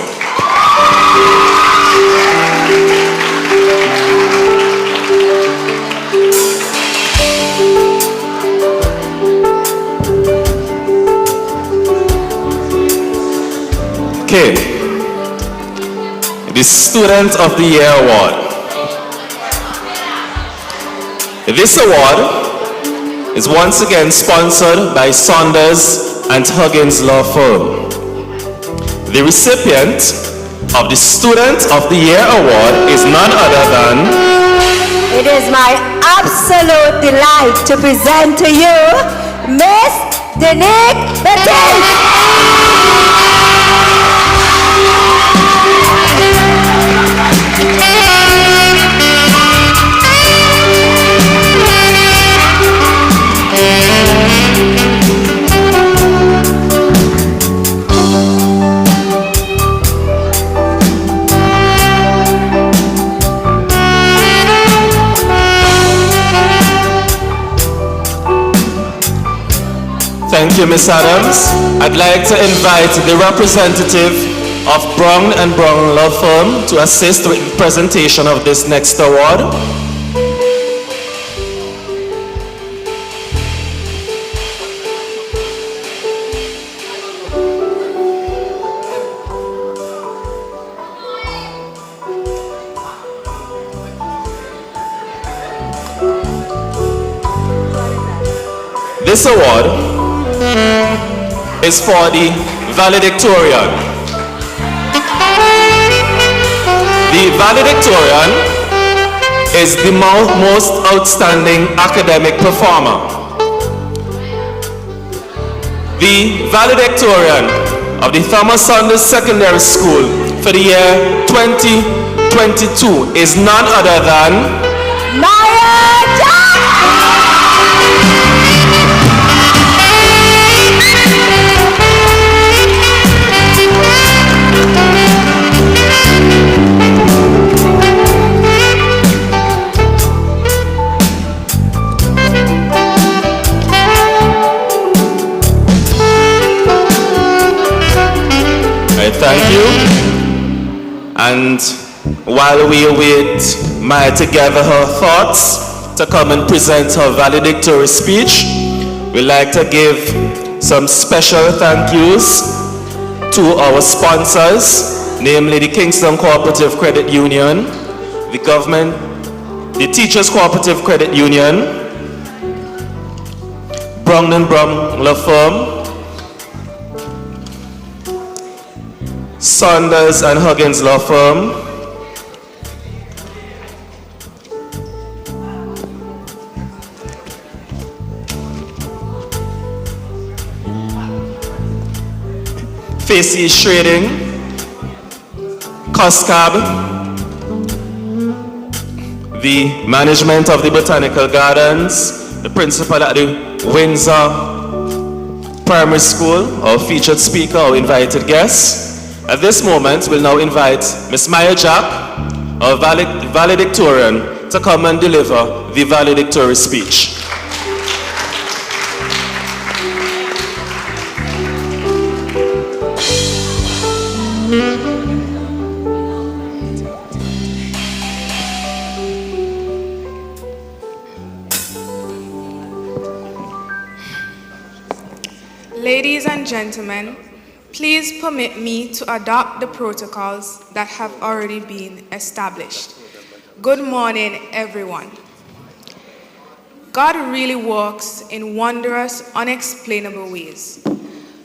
Okay, the Student of the Year Award. This award is once again sponsored by Saunders and Huggins Law Firm. The recipient of the Student of the Year Award is none other than... It is my absolute delight to present to you Miss Denique Petit. Thank you, Ms. Adams. I'd like to invite the representative of Brown and Brown Law Firm to assist with the presentation of this next award. This award is for the valedictorian. The valedictorian is the most outstanding academic performer. The valedictorian of the Thomas Saunders Secondary School for the year 2022 is none other than Thank you. And while we await Maya to gather her thoughts to come and present her valedictory speech, we'd like to give some special thank yous to our sponsors, namely the Kingstown Cooperative Credit Union, the government, the Teachers Cooperative Credit Union, Brown and Brown Law Firm, Saunders and Huggins Law Firm, Facey's Trading, COSCAB, the management of the Botanical Gardens, the principal at the Windsor Primary School, our featured speaker, our invited guest. At this moment, we'll now invite Ms. Maya Jack, our valedictorian, to come and deliver the valedictory speech. Ladies and gentlemen, please permit me to adopt the protocols that have already been established. Good morning, everyone. God really works in wondrous, unexplainable ways.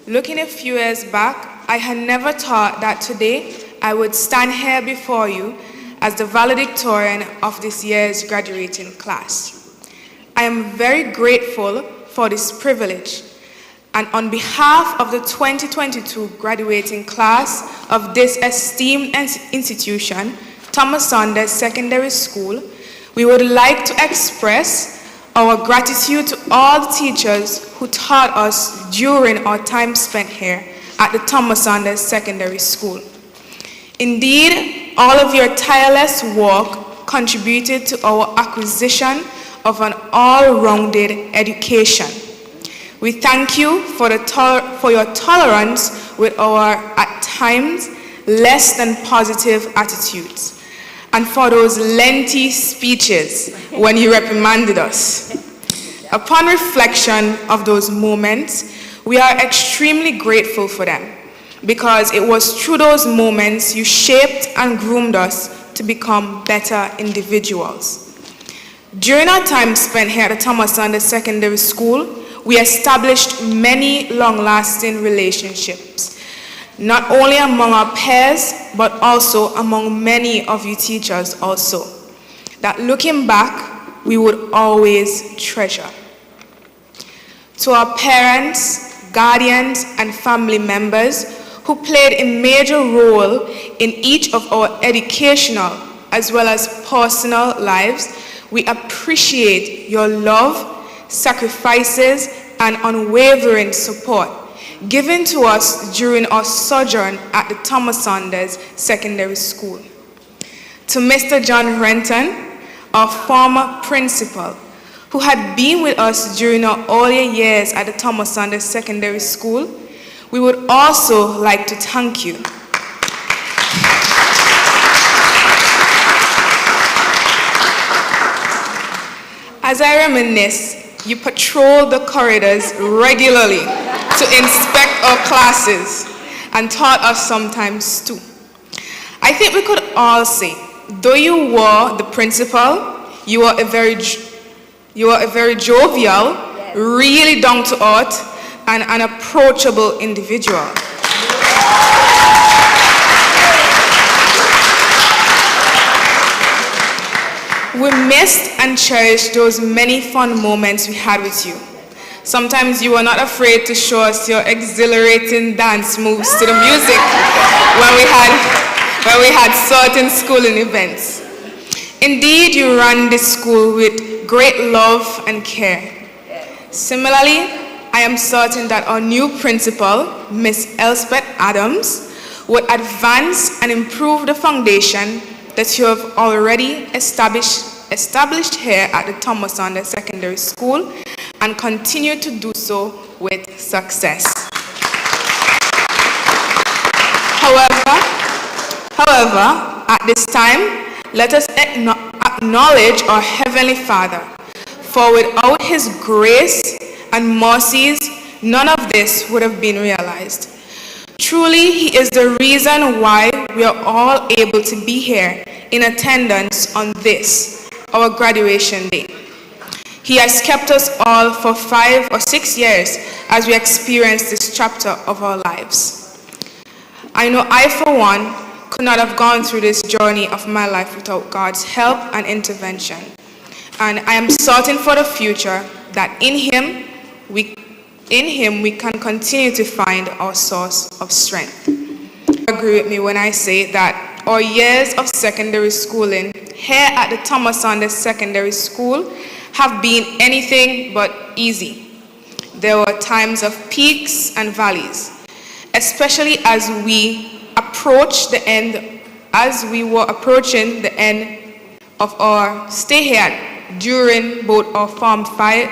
Looking a few years back, I had never thought that today I would stand here before you as the valedictorian of this year's graduating class. I am very grateful for this privilege. And on behalf of the 2022 graduating class of this esteemed institution, Thomas Saunders Secondary School, we would like to express our gratitude to all the teachers who taught us during our time spent here at the Thomas Saunders Secondary School. Indeed, all of your tireless work contributed to our acquisition of an all-rounded education. We thank you for your tolerance with our, at times, less than positive attitudes, and for those lengthy speeches when you reprimanded us. Upon reflection of those moments, we are extremely grateful for them, because it was through those moments you shaped and groomed us to become better individuals. During our time spent here at the Thomas Saunders Secondary School, we established many long-lasting relationships, not only among our peers, but also among many of you teachers also, that looking back, we would always treasure. To our parents, guardians, and family members who played a major role in each of our educational as well as personal lives, we appreciate your love, sacrifices, and unwavering support given to us during our sojourn at the Thomas Saunders Secondary School. To Mr. John Renton, our former principal, who had been with us during our earlier years at the Thomas Saunders Secondary School, we would also like to thank you. As I reminisce, you patrol the corridors regularly to inspect our classes and taught us sometimes too. I think we could all say, though you were the principal, you are a very jovial, really down to earth, and an approachable individual. We missed and cherished those many fun moments we had with you. Sometimes you were not afraid to show us your exhilarating dance moves to the music when we had certain schooling events. Indeed, you ran this school with great love and care. Similarly, I am certain that our new principal, Miss Elspeth Adams, would advance and improve the foundation that you have already established here at the Thomas Saunders Secondary School and continue to do so with success. However, at this time, let us acknowledge our Heavenly Father, for without His grace and mercies, none of this would have been realized. Truly, He is the reason why we are all able to be here in attendance on this, our graduation day. He has kept us all for 5 or 6 years as we experience this chapter of our lives. I know I, for one, could not have gone through this journey of my life without God's help and intervention. And I am certain for the future that in Him we can continue to find our source of strength. Agree with me when I say that our years of secondary schooling here at the Thomas Saunders Secondary School have been anything but easy. There were times of peaks and valleys, especially as we were approaching the end of our stay here during both our Form 5.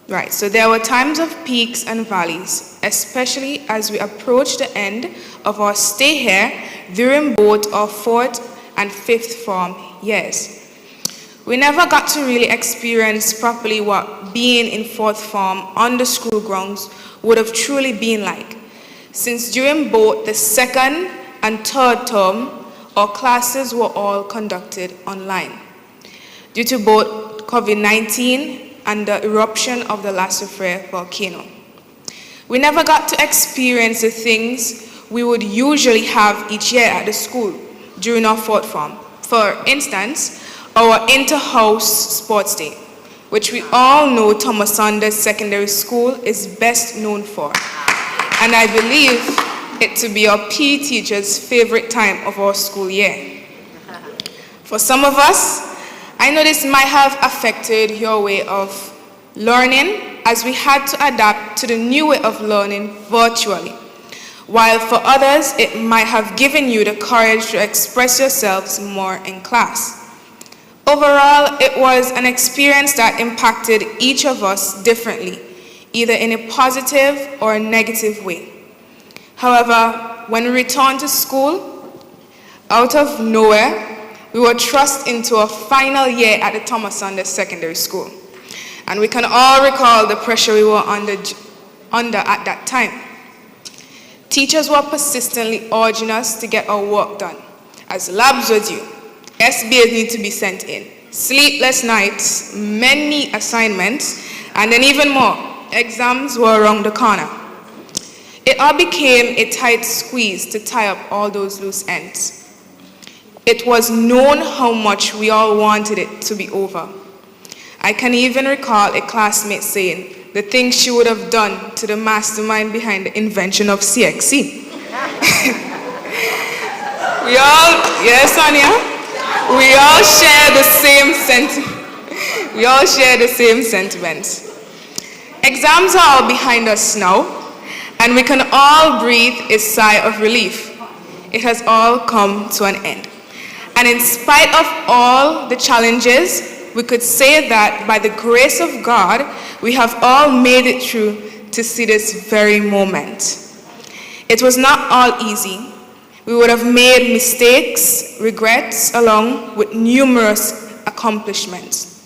Right, so there were times of peaks and valleys, especially as we approached the end of our stay here during both our 4th and 5th form years. We never got to really experience properly what being in 4th form on the school grounds would have truly been like, since during both the 2nd and 3rd term, our classes were all conducted online. Due to both COVID-19 and the eruption of the La Soufrière volcano. We never got to experience the things we would usually have each year at the school during our 4th form. For instance, our inter-house sports day, which we all know Thomas Saunders Secondary School is best known for. And I believe it to be our PE teacher's favorite time of our school year. For some of us, I know this might have affected your way of learning as we had to adapt to the new way of learning virtually, while for others it might have given you the courage to express yourselves more in class. Overall, it was an experience that impacted each of us differently, either in a positive or a negative way. However, when we returned to school, out of nowhere, we were thrust into a final year at the Thomas Saunders Secondary School. And we can all recall the pressure we were under at that time. Teachers were persistently urging us to get our work done, as labs were due, SBAs need to be sent in, sleepless nights, many assignments, and then even more, exams were around the corner. It all became a tight squeeze to tie up all those loose ends. It was known how much we all wanted it to be over. I can even recall a classmate saying the things she would have done to the mastermind behind the invention of CXC. Yes, Sonia? We all share the same sentiments. Exams are all behind us now, and we can all breathe a sigh of relief. It has all come to an end. And in spite of all the challenges, we could say that by the grace of God, we have all made it through to see this very moment. It was not all easy, We would have made mistakes, regrets, along with numerous accomplishments.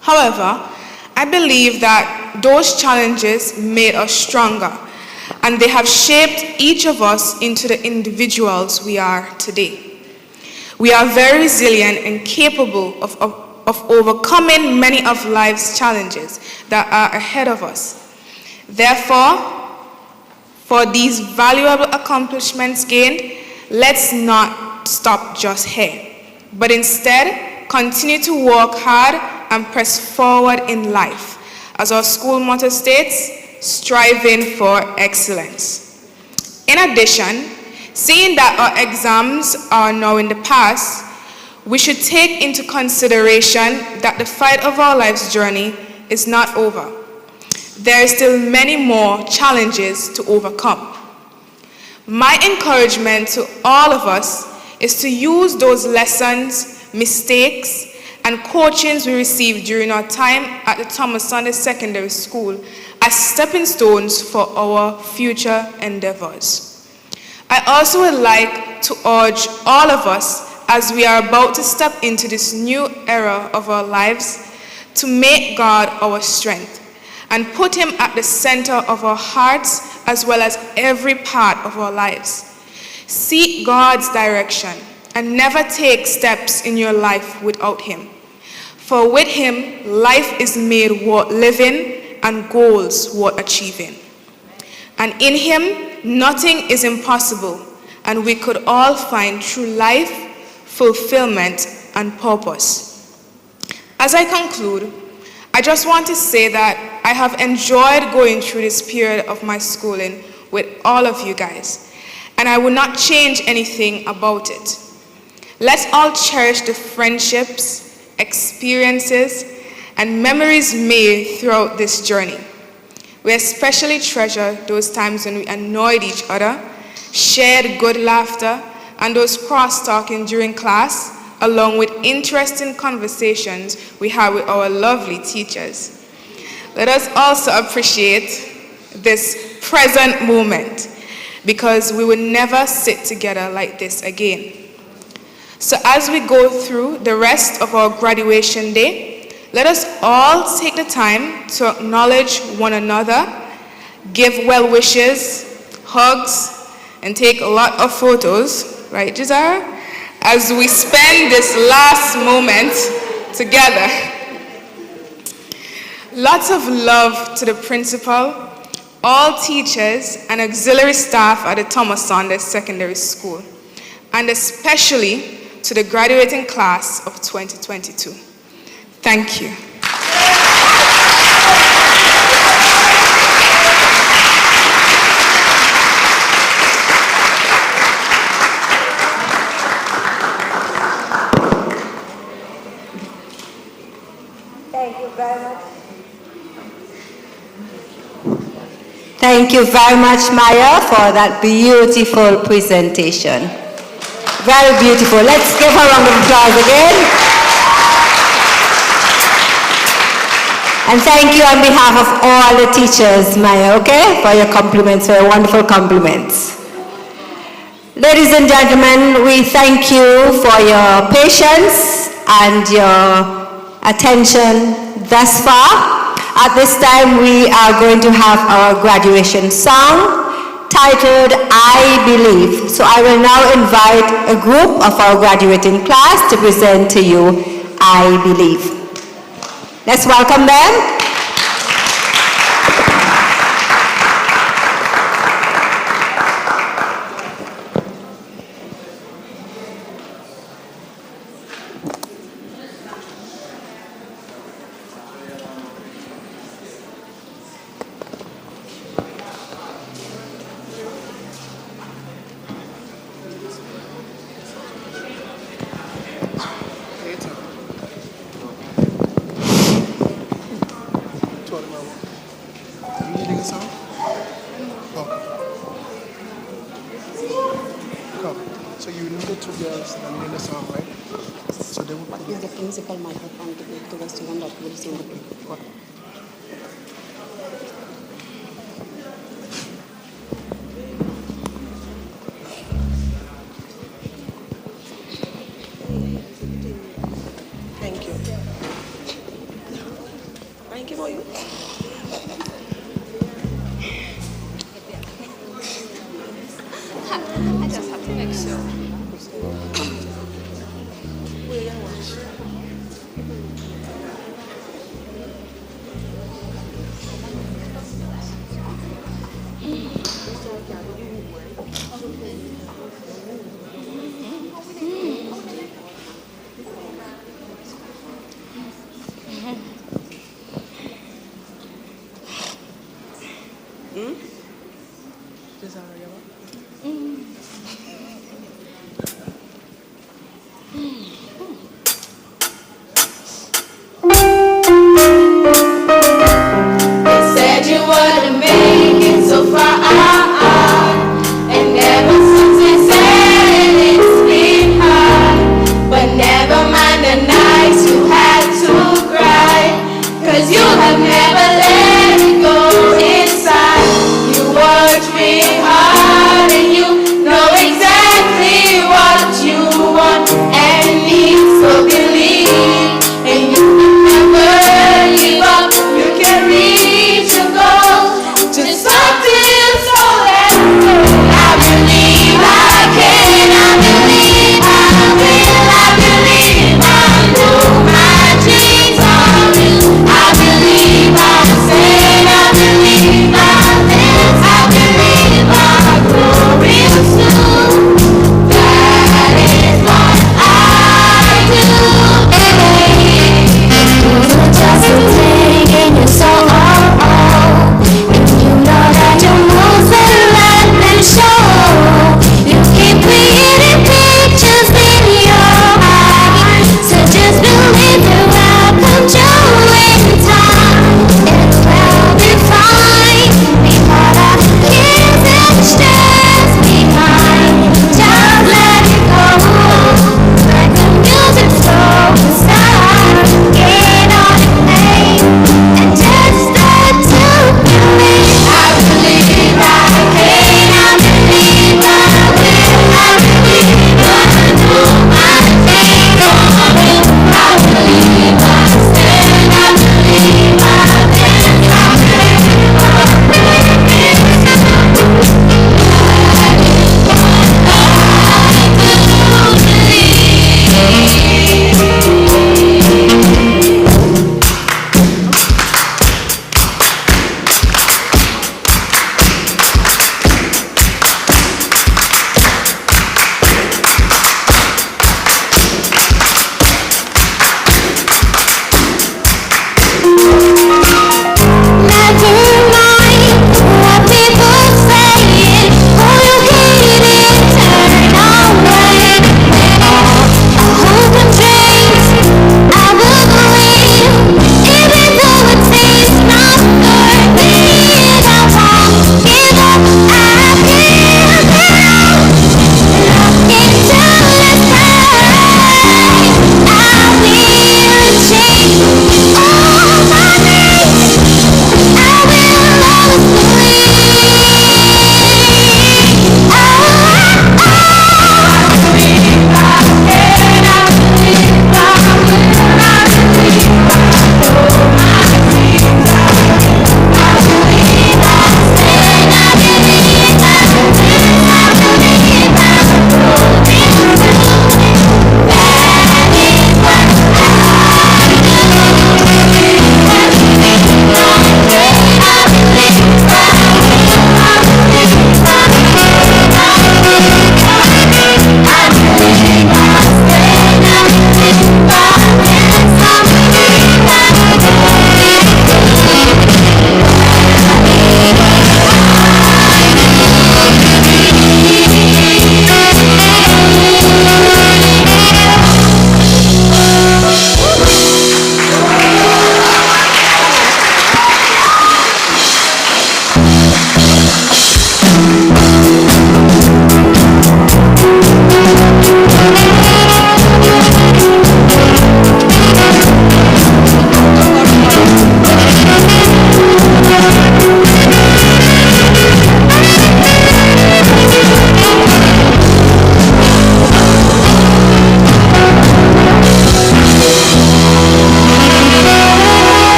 However, I believe that those challenges made us stronger, and they have shaped each of us into the individuals we are today. We are very resilient and capable of overcoming many of life's challenges that are ahead of us. Therefore, for these valuable accomplishments gained, let's not stop just here, but instead continue to work hard and press forward in life. As our school motto states, striving for excellence. In addition, seeing that our exams are now in the past, we should take into consideration that the fight of our life's journey is not over. There are still many more challenges to overcome. My encouragement to all of us is to use those lessons, mistakes, and coachings we received during our time at the Thomas Saunders Secondary School as stepping stones for our future endeavors. I also would like to urge all of us, as we are about to step into this new era of our lives, to make God our strength and put Him at the center of our hearts as well as every part of our lives. Seek God's direction and never take steps in your life without Him. For with Him, life is made worth living and goals worth achieving. And in Him, nothing is impossible, and we could all find true life, fulfillment, and purpose. As I conclude, I just want to say that I have enjoyed going through this period of my schooling with all of you guys, and I will not change anything about it. Let's all cherish the friendships, experiences, and memories made throughout this journey. We especially treasure those times when we annoyed each other, shared good laughter, and those cross-talking during class, along with interesting conversations we had with our lovely teachers. Let us also appreciate this present moment, because we will never sit together like this again. So as we go through the rest of our graduation day, let us all take the time to acknowledge one another, give well wishes, hugs, and take a lot of photos, right, Jazara? As we spend this last moment together. Lots of love to the principal, all teachers, and auxiliary staff at the Thomas Saunders Secondary School, and especially to the graduating class of 2022. Thank you. Thank you very much. Thank you very much, Maya, for that beautiful presentation. Very beautiful. Let's give her a round of applause again. And thank you on behalf of all the teachers, Maya, okay, for your compliments, for your wonderful compliments. Ladies and gentlemen, we thank you for your patience and your attention thus far. At this time, we are going to have our graduation song titled, I Believe. So I will now invite a group of our graduating class to present to you, I Believe. Let's welcome them. I just have to make sure.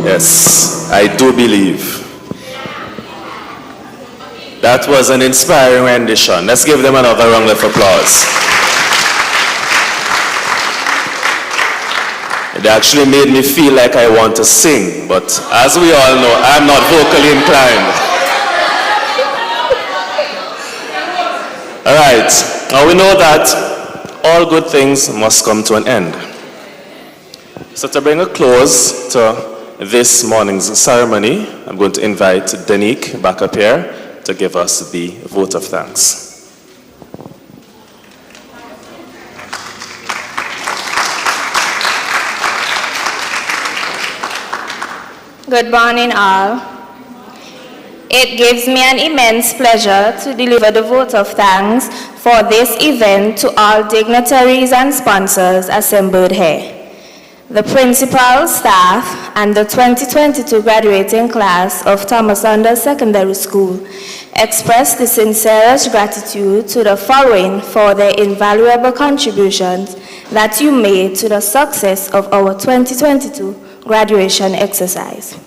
Yes, I do believe. That was an inspiring rendition. Let's give them another round of applause. It actually made me feel like I want to sing, but as we all know, I'm not vocally inclined. All right, now we know that all good things must come to an end. So to bring a close to this morning's ceremony, I'm going to invite Danique back up here to give us the vote of thanks. Good morning, all. It gives me an immense pleasure to deliver the vote of thanks for this event to all dignitaries and sponsors assembled here. The principal, staff, and the 2022 graduating class of Thomas Saunders Secondary School express the sincerest gratitude to the following for their invaluable contributions that you made to the success of our 2022 graduation exercise.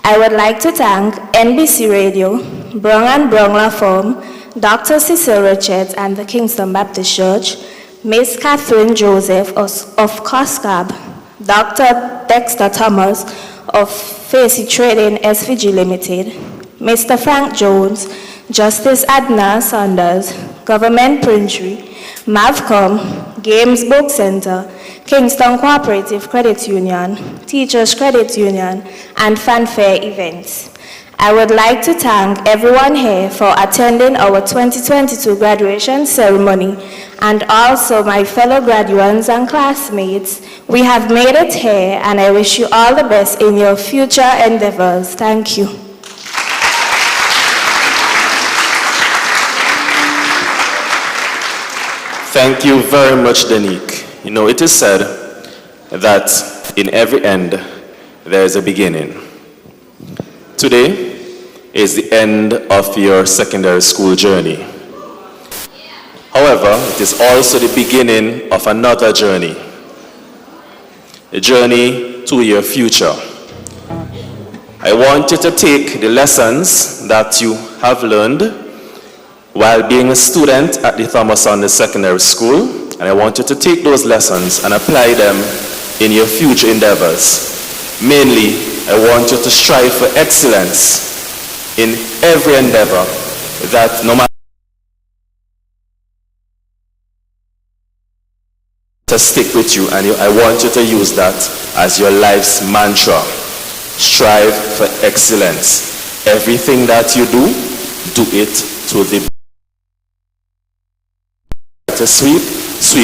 I would like to thank NBC Radio, Brown & Brown Law Firm, Dr. Cecil Richards and the Kingstown Baptist Church, Miss Catherine Joseph of COSCAB, Dr. Dexter Thomas of Facey Trading SVG Limited, Mr. Frank Jones, Justice Adna Saunders, Government Printery, MAVCOM, Games Book Center, Kingstown Cooperative Credit Union, Teachers Credit Union, and Fanfare Events. I would like to thank everyone here for attending our 2022 graduation ceremony, and also my fellow graduates and classmates. We have made it here, and I wish you all the best in your future endeavors. Thank you. Thank you very much, Danique. You know, it is said that in every end, there is a beginning. Today is the end of your secondary school journey. However, it is also the beginning of another journey, a journey to your future. I want you to take the lessons that you have learned while being a student at the Thomas Saunders Secondary School, and I want you to take those lessons and apply them in your future endeavors. Mainly, I want you to strive for excellence in every endeavor, that no matter to stick with you, and I want you to use that as your life's mantra. Strive for excellence. Everything that you do it to the to sweep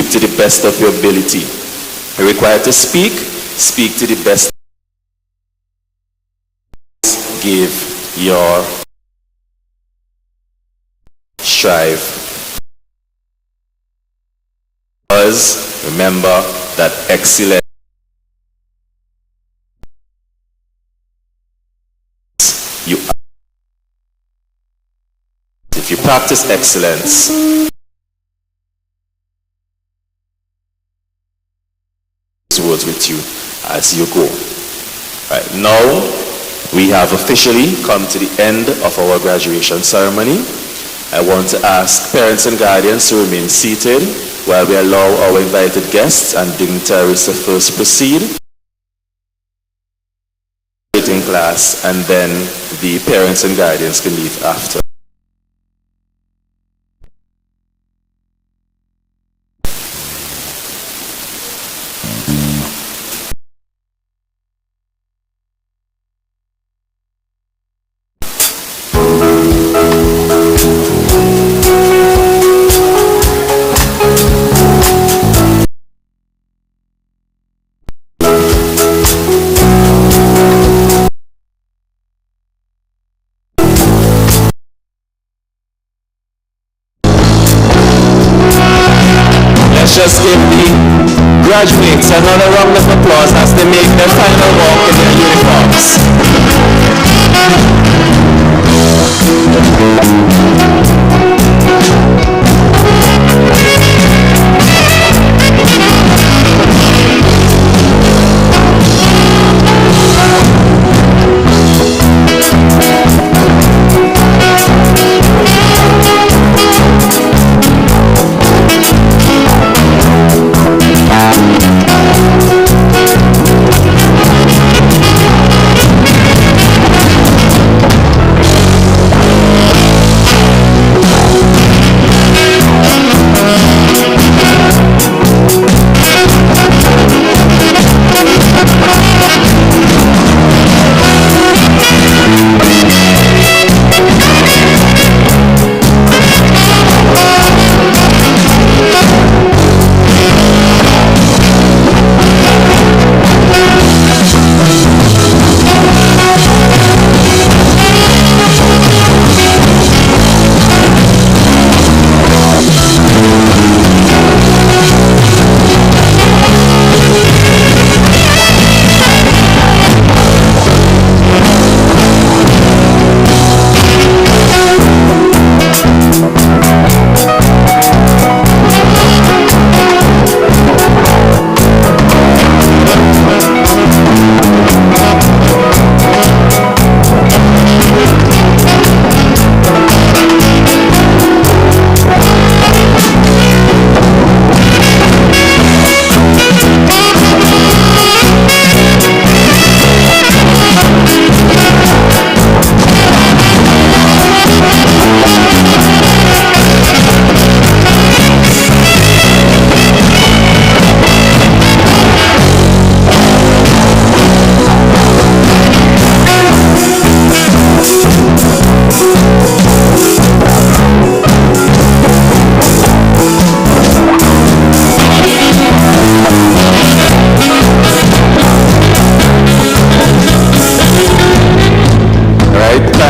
to the best of your ability. You're required to speak to the best. Give your strive. Because remember that excellence if you practice excellence, words with you as you go. Right, now we have officially come to the end of our graduation ceremony. I want to ask parents and guardians to remain seated while we allow our invited guests and dignitaries to first proceed in class, and then the parents and guardians can leave after. Just give the graduates another round of applause as they make their final walk in their uniforms.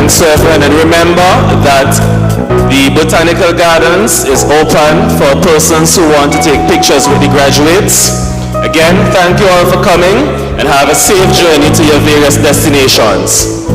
Thanks, Reverend. And remember that the Botanical Gardens is open for persons who want to take pictures with the graduates. Again, thank you all for coming and have a safe journey to your various destinations.